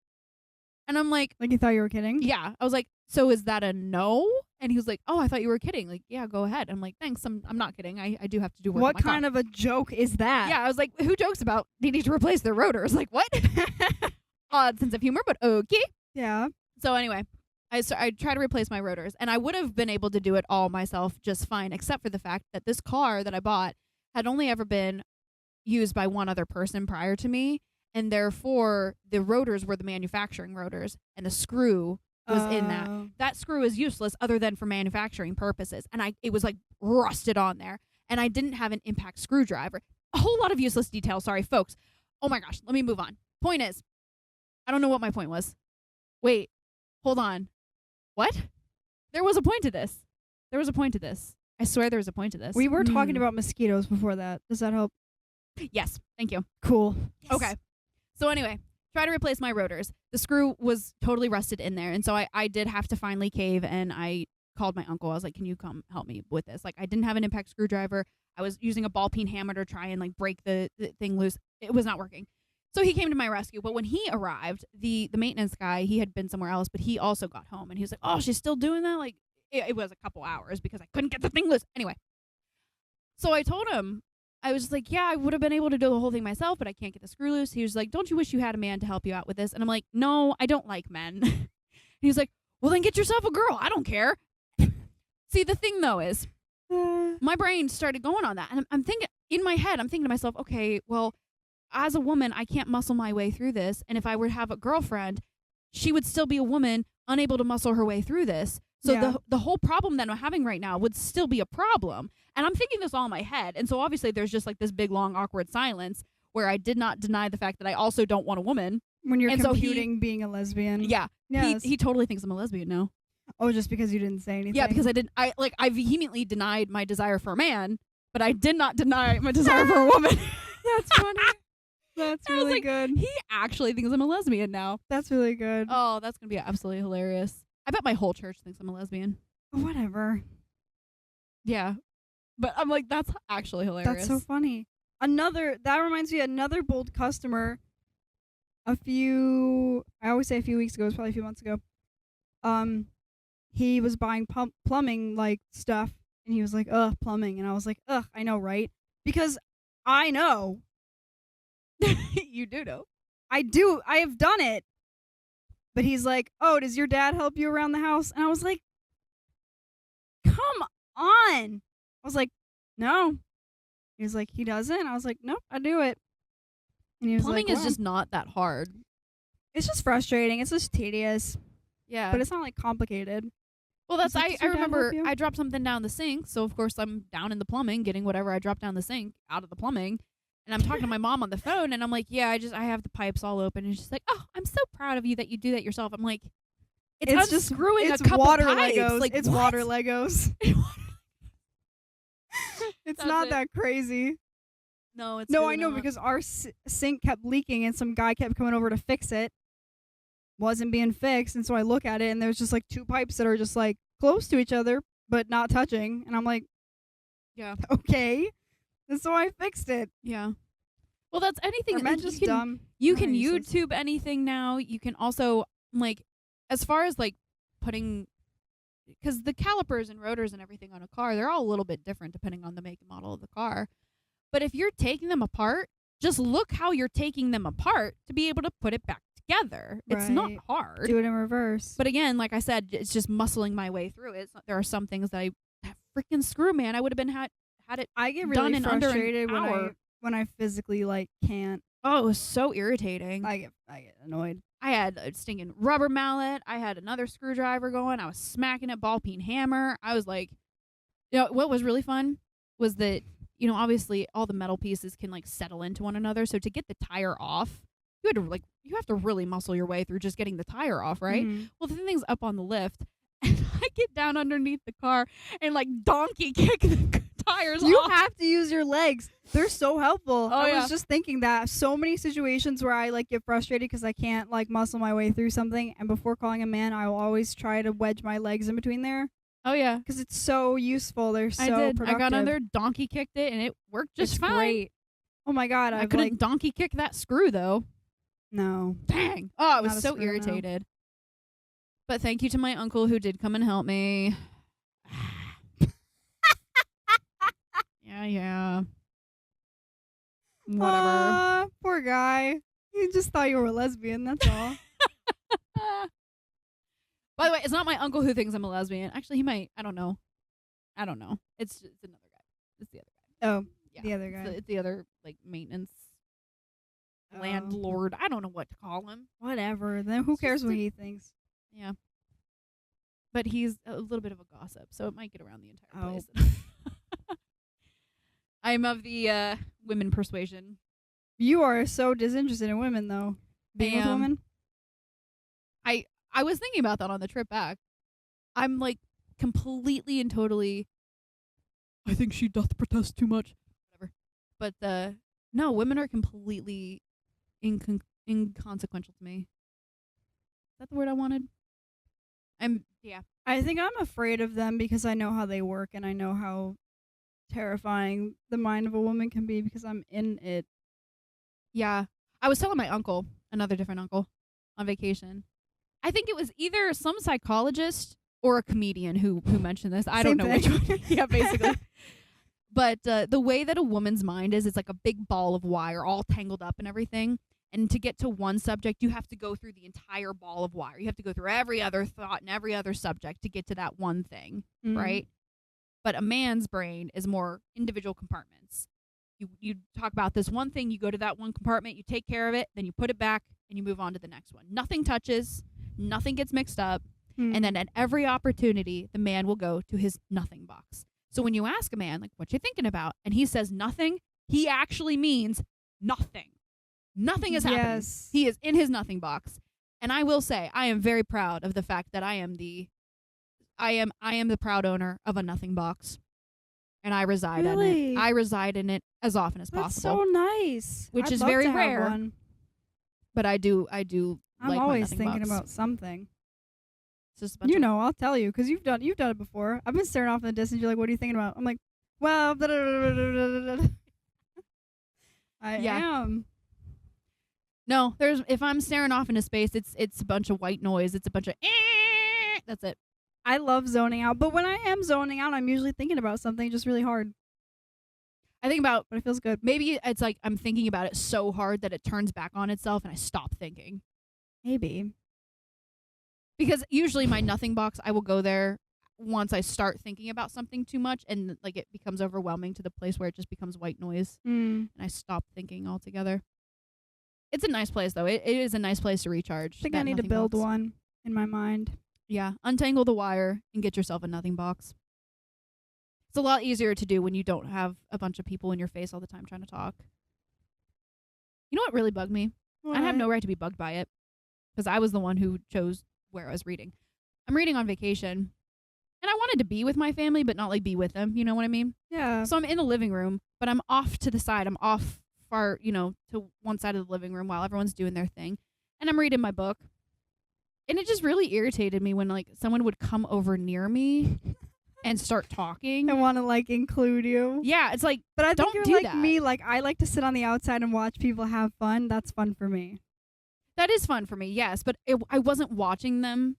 And I'm like... Like you thought you were kidding? Yeah. I was like, so is that a no? And he was like, oh, I thought you were kidding. Like, yeah, go ahead. I'm like, thanks. I'm not kidding. I do have to do work on my car. What kind of a joke is that? Yeah, I was like, who jokes about needing to replace their rotors? Like, what? Odd sense of humor, but okay. Yeah. So anyway, I tried to replace my rotors, and I would have been able to do it all myself just fine, except for the fact that this car that I bought had only ever been used by one other person prior to me, and therefore the rotors were the manufacturing rotors, and the screw was in that. That screw is useless other than for manufacturing purposes, and it was like rusted on there, and I didn't have an impact screwdriver. A whole lot of useless details. Sorry, folks. Oh my gosh, let me move on. Point is, I don't know what my point was. Wait, hold on. What? There was a point to this. I swear there was a point to this. We were talking about mosquitoes before that. Does that help? Yes, thank you. Cool. Yes. Okay. So anyway, try to replace my rotors. The screw was totally rusted in there, and so I did have to finally cave, and I called my uncle. I was like, can you come help me with this? Like, I didn't have an impact screwdriver. I was using a ball peen hammer to try and like break the thing loose. It was not working. So he came to my rescue. But when he arrived, the maintenance guy, he had been somewhere else, but he also got home, and he was like, oh, she's still doing that? Like, it was a couple hours because I couldn't get the thing loose. Anyway, so I told him, I was like, yeah, I would have been able to do the whole thing myself, but I can't get the screw loose. He was like, don't you wish you had a man to help you out with this? And I'm like, no, I don't like men. He was like, well, then get yourself a girl. I don't care. See, the thing, though, is my brain started going on that. And I'm thinking, in my head, I'm thinking to myself, okay, well, as a woman, I can't muscle my way through this. And if I were to have a girlfriend, she would still be a woman unable to muscle her way through this. So the whole problem that I'm having right now would still be a problem. And I'm thinking this all in my head. And so obviously there's just like this big, long, awkward silence where I did not deny the fact that I also don't want a woman. When you're computing being a lesbian. Yeah. Yes. He totally thinks I'm a lesbian now. Oh, just because you didn't say anything? Yeah, because I vehemently denied my desire for a man, but I did not deny my desire for a woman. That's funny. That's really good. He actually thinks I'm a lesbian now. That's really good. Oh, that's going to be absolutely hilarious. I bet my whole church thinks I'm a lesbian. Whatever. Yeah. But I'm like, that's actually hilarious. That's so funny. That reminds me, another bold customer, I always say a few weeks ago, it was probably a few months ago. He was buying plumbing, like, stuff, and he was like, ugh, plumbing. And I was like, ugh, I know, right? Because I know. You do know. I do. I have done it. But he's like, oh, does your dad help you around the house? And I was like, come on. I was like, no. He was like, he doesn't? I was like, nope, I do it. And he was Plumbing like, is just not that hard. It's just frustrating. It's just tedious. Yeah. But it's not, like, complicated. Well, that's, I remember I dropped something down the sink, so of course I'm down in the plumbing, getting whatever I dropped down the sink out of the plumbing. And I'm talking to my mom on the phone, and I'm like, yeah, I have the pipes all open. And she's like, oh, I'm so proud of you that you do that yourself. I'm like, it's just unscrewing a couple water pipes. Legos. Like, it's what? water Legos. It's not that crazy. No, it's no, really I know, not. because our sink kept leaking, and some guy kept coming over to fix it. Wasn't being fixed, and so I look at it, and there's just like two pipes that are just like close to each other but not touching, and I'm like, yeah, okay. And so I fixed it. Yeah. Well, that's anything. Like, just dumb. You can YouTube anything now. You can also, like, as far as like putting, because the calipers and rotors and everything on a car, they're all a little bit different depending on the make and model of the car. But if you're taking them apart, just look how you're taking them apart to be able to put it back together. Right. It's not hard. Do it in reverse. But again, like I said, it's just muscling my way through it. There are some things that freaking screw, man. I would have been had it. I get really done frustrated in under an hour. when I physically like can't. Oh, it was so irritating. I get annoyed. I had a stinking rubber mallet. I had another screwdriver going. I was smacking it, ball peen hammer. I was like, what was really fun was that, obviously all the metal pieces can like settle into one another. So to get the tire off, you have to really muscle your way through just getting the tire off, right? Mm-hmm. Well, the thing's up on the lift, and I get down underneath the car and like donkey kick the tires off. You have to use your legs. They're so helpful. Oh, I was just thinking that so many situations where I like get frustrated because I can't like muscle my way through something, and before calling a man, I will always try to wedge my legs in between there. Oh yeah, because it's so useful. They're so productive. I got under, donkey kicked it, and it worked just fine. Great. Oh my god, I couldn't donkey kick that screw though. No. Dang. Oh, I was so irritated. No. But thank you to my uncle who did come and help me. Yeah. Whatever. Poor guy. He just thought you were a lesbian, that's all. By the way, it's not my uncle who thinks I'm a lesbian. Actually, he might. I don't know. It's another guy. It's the other guy. Oh, yeah. The other guy. It's the other, like, maintenance landlord. I don't know what to call him. Whatever. Then who cares what he thinks? Yeah. But he's a little bit of a gossip, so it might get around the entire place. I'm of the women persuasion. You are so disinterested in women, though. Being with women? I was thinking about that on the trip back. I'm like completely and totally. I think she doth protest too much. Whatever. But no, women are completely inconsequential to me. Is that the word I wanted? I think I'm afraid of them because I know how they work and I know how terrifying the mind of a woman can be because I'm in it. Yeah. I was telling my uncle, another different uncle, on vacation. I think it was either some psychologist or a comedian who mentioned this. I don't know which one. Yeah, basically. But the way that a woman's mind is, it's like a big ball of wire all tangled up and everything. And to get to one subject, you have to go through the entire ball of wire. You have to go through every other thought and every other subject to get to that one thing, right? But a man's brain is more individual compartments. You talk about this one thing, you go to that one compartment, you take care of it, then you put it back, and you move on to the next one. Nothing touches, nothing gets mixed up, and then at every opportunity, the man will go to his nothing box. So when you ask a man, like, what you thinking about, and he says nothing, he actually means nothing. Nothing is happening. Yes. He is in his nothing box. And I will say, I am very proud of the fact that I am the proud owner of a nothing box. And I reside in it. I reside in it as often as possible. That's so nice. Which I'd is love very to have rare. one. But I do I'm like always my thinking box. about something. It's just a bunch of I'll tell you because you've done it before. I've been staring off in the distance. You're like, "What are you thinking about?" I'm like, "Well, I am." No, if I'm staring off into space, it's a bunch of white noise. It's a bunch of that's it. I love zoning out, but when I am zoning out, I'm usually thinking about something just really hard. I think about, but it feels good. Maybe it's like I'm thinking about it so hard that it turns back on itself and I stop thinking. Maybe. Because usually my nothing box, I will go there once I start thinking about something too much and like it becomes overwhelming to the place where it just becomes white noise and I stop thinking altogether. It's a nice place though. It is a nice place to recharge. I think I need to build one in my mind. Yeah, untangle the wire and get yourself a nothing box. It's a lot easier to do when you don't have a bunch of people in your face all the time trying to talk. You know what really bugged me? What? I have no right to be bugged by it because I was the one who chose where I was reading. I'm reading on vacation, and I wanted to be with my family, but not like be with them. You know what I mean? Yeah. So I'm in the living room, but I'm off to the side. I'm off far, to one side of the living room while everyone's doing their thing, and I'm reading my book. And it just really irritated me when like someone would come over near me and start talking. I want to like include you. Yeah, it's like, but I think don't you're do like that. me. Like I like to sit on the outside and watch people have fun. That's fun for me. That is fun for me, yes. But I wasn't watching them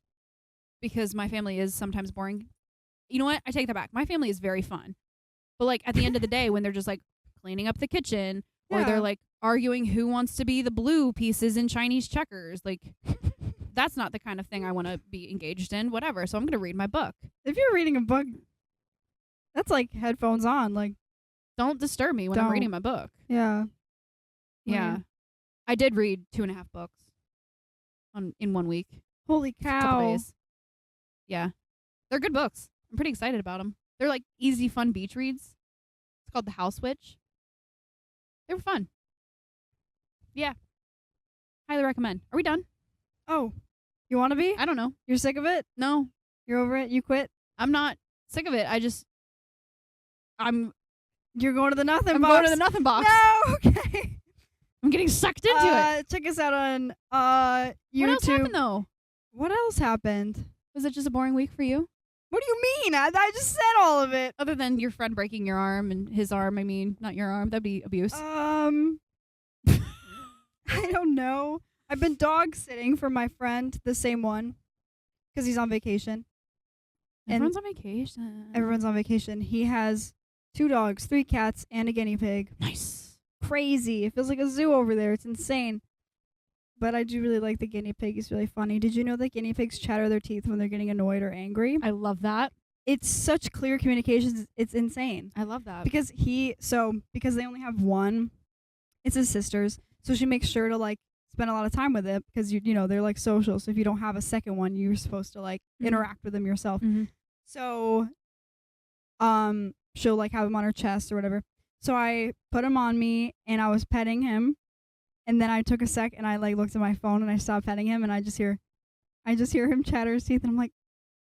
because my family is sometimes boring. You know what? I take that back. My family is very fun. But like at the end of the day, when they're just like cleaning up the kitchen or they're like arguing who wants to be the blue pieces in Chinese checkers, like that's not the kind of thing I want to be engaged in, whatever. So I'm going to read my book. If you're reading a book, that's like headphones on. Like, don't disturb me when I'm reading my book. Yeah. Yeah. I did read 2.5 books in 1 week. Holy cow. A couple days. Yeah. They're good books. I'm pretty excited about them. They're like easy, fun beach reads. It's called The House Witch. They were fun. Yeah. Highly recommend. Are we done? Oh, you want to be? I don't know. You're sick of it? No. You're over it? You quit? I'm not sick of it. You're going to the nothing box. I'm going to the nothing box. No, okay. I'm getting sucked into it. Check us out on YouTube. What else happened though? What else happened? Was it just a boring week for you? What do you mean? I just said all of it. Other than your friend breaking your arm and his arm, I mean, not your arm. That'd be abuse. I don't know. I've been dog sitting for my friend, the same one, because he's on vacation. Everyone's on vacation. Everyone's on vacation. He has 2 dogs, 3 cats, and a guinea pig. Nice. Crazy. It feels like a zoo over there. It's insane. But I do really like the guinea pig. He's really funny. Did you know that guinea pigs chatter their teeth when they're getting annoyed or angry? I love that. It's such clear communications. It's insane. I love that. Because they only have one, it's his sister's. So she makes sure to like spend a lot of time with it because you know they're like social. So if you don't have a second one, you're supposed to like interact with them yourself. Mm-hmm. So she'll like have him on her chest or whatever. So I put him on me and I was petting him, and then I took a sec and I like looked at my phone and I stopped petting him and I just hear him chatter his teeth and I'm like,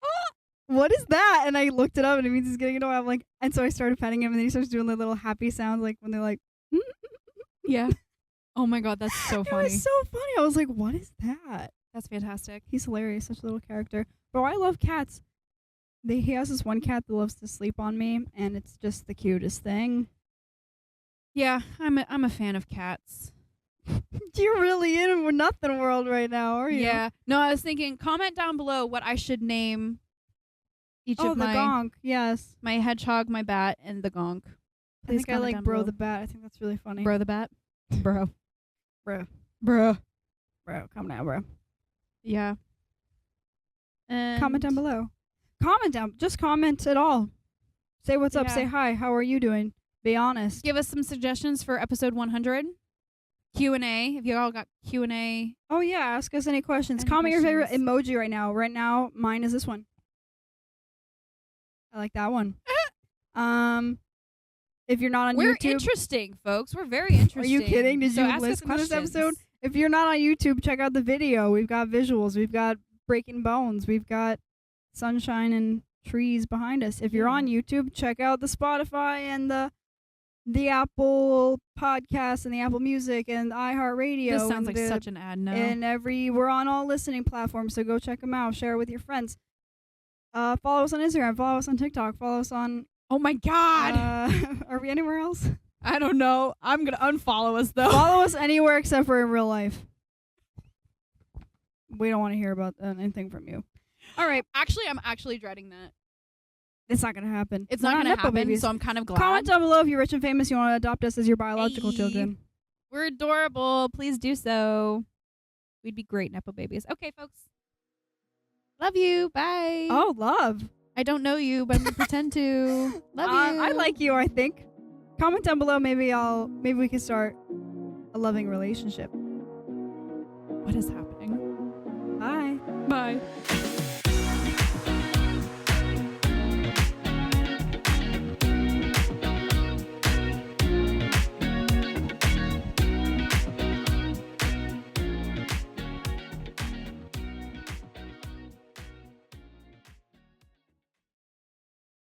oh, what is that? And I looked it up and it means he's getting annoyed. I'm like, and so I started petting him and then he starts doing the little happy sounds like when they're like, yeah. Oh my god, that's so funny. It was so funny. I was like, what is that? That's fantastic. He's hilarious. Such a little character. But I love cats. He has this one cat that loves to sleep on me, and it's just the cutest thing. Yeah, I'm a fan of cats. You're really in nothing world right now, are you? Yeah. No, I was thinking, comment down below what I should name each of the gonk. Yes. my hedgehog, my bat, and the gonk. I think I like Bro the Bat. I think that's really funny. Bro the Bat? Bro. Bro. Come now, bro. Yeah. And Comment down below. Just comment at all. Say what's up. Say hi. How are you doing? Be honest. Give us some suggestions for episode 100. Q&A. If you all got Q&A. Oh, yeah. Ask us any questions. Comment your favorite emoji right now. Right now, mine is this one. I like that one. If you're not on YouTube. We're interesting, folks. We're very interesting. Are you kidding? Did you ask listen us to this episode? If you're not on YouTube, check out the video. We've got visuals. We've got breaking bones. We've got sunshine and trees behind us. If you're on YouTube, check out the Spotify and the Apple Podcast and the Apple Music and iHeartRadio. This sounds like such an ad now. And we're on all listening platforms, so go check them out. Share it with your friends. Follow us on Instagram. Follow us on TikTok. Follow us on... Oh my God! Are we anywhere else? I don't know. I'm going to unfollow us, though. Follow us anywhere except for in real life. We don't want to hear about anything from you. All right. Actually, I'm actually dreading that. It's not going to happen. It's not going to happen, so I'm kind of glad. Comment down below if you're rich and famous, you want to adopt us as your biological children. We're adorable. Please do so. We'd be great Nepo babies. Okay, folks. Love you. Bye. Oh, love. I don't know you, but I'm going to pretend to. Love you. I like you, I think. Comment down below. Maybe we can start a loving relationship. What is happening? Bye. Bye.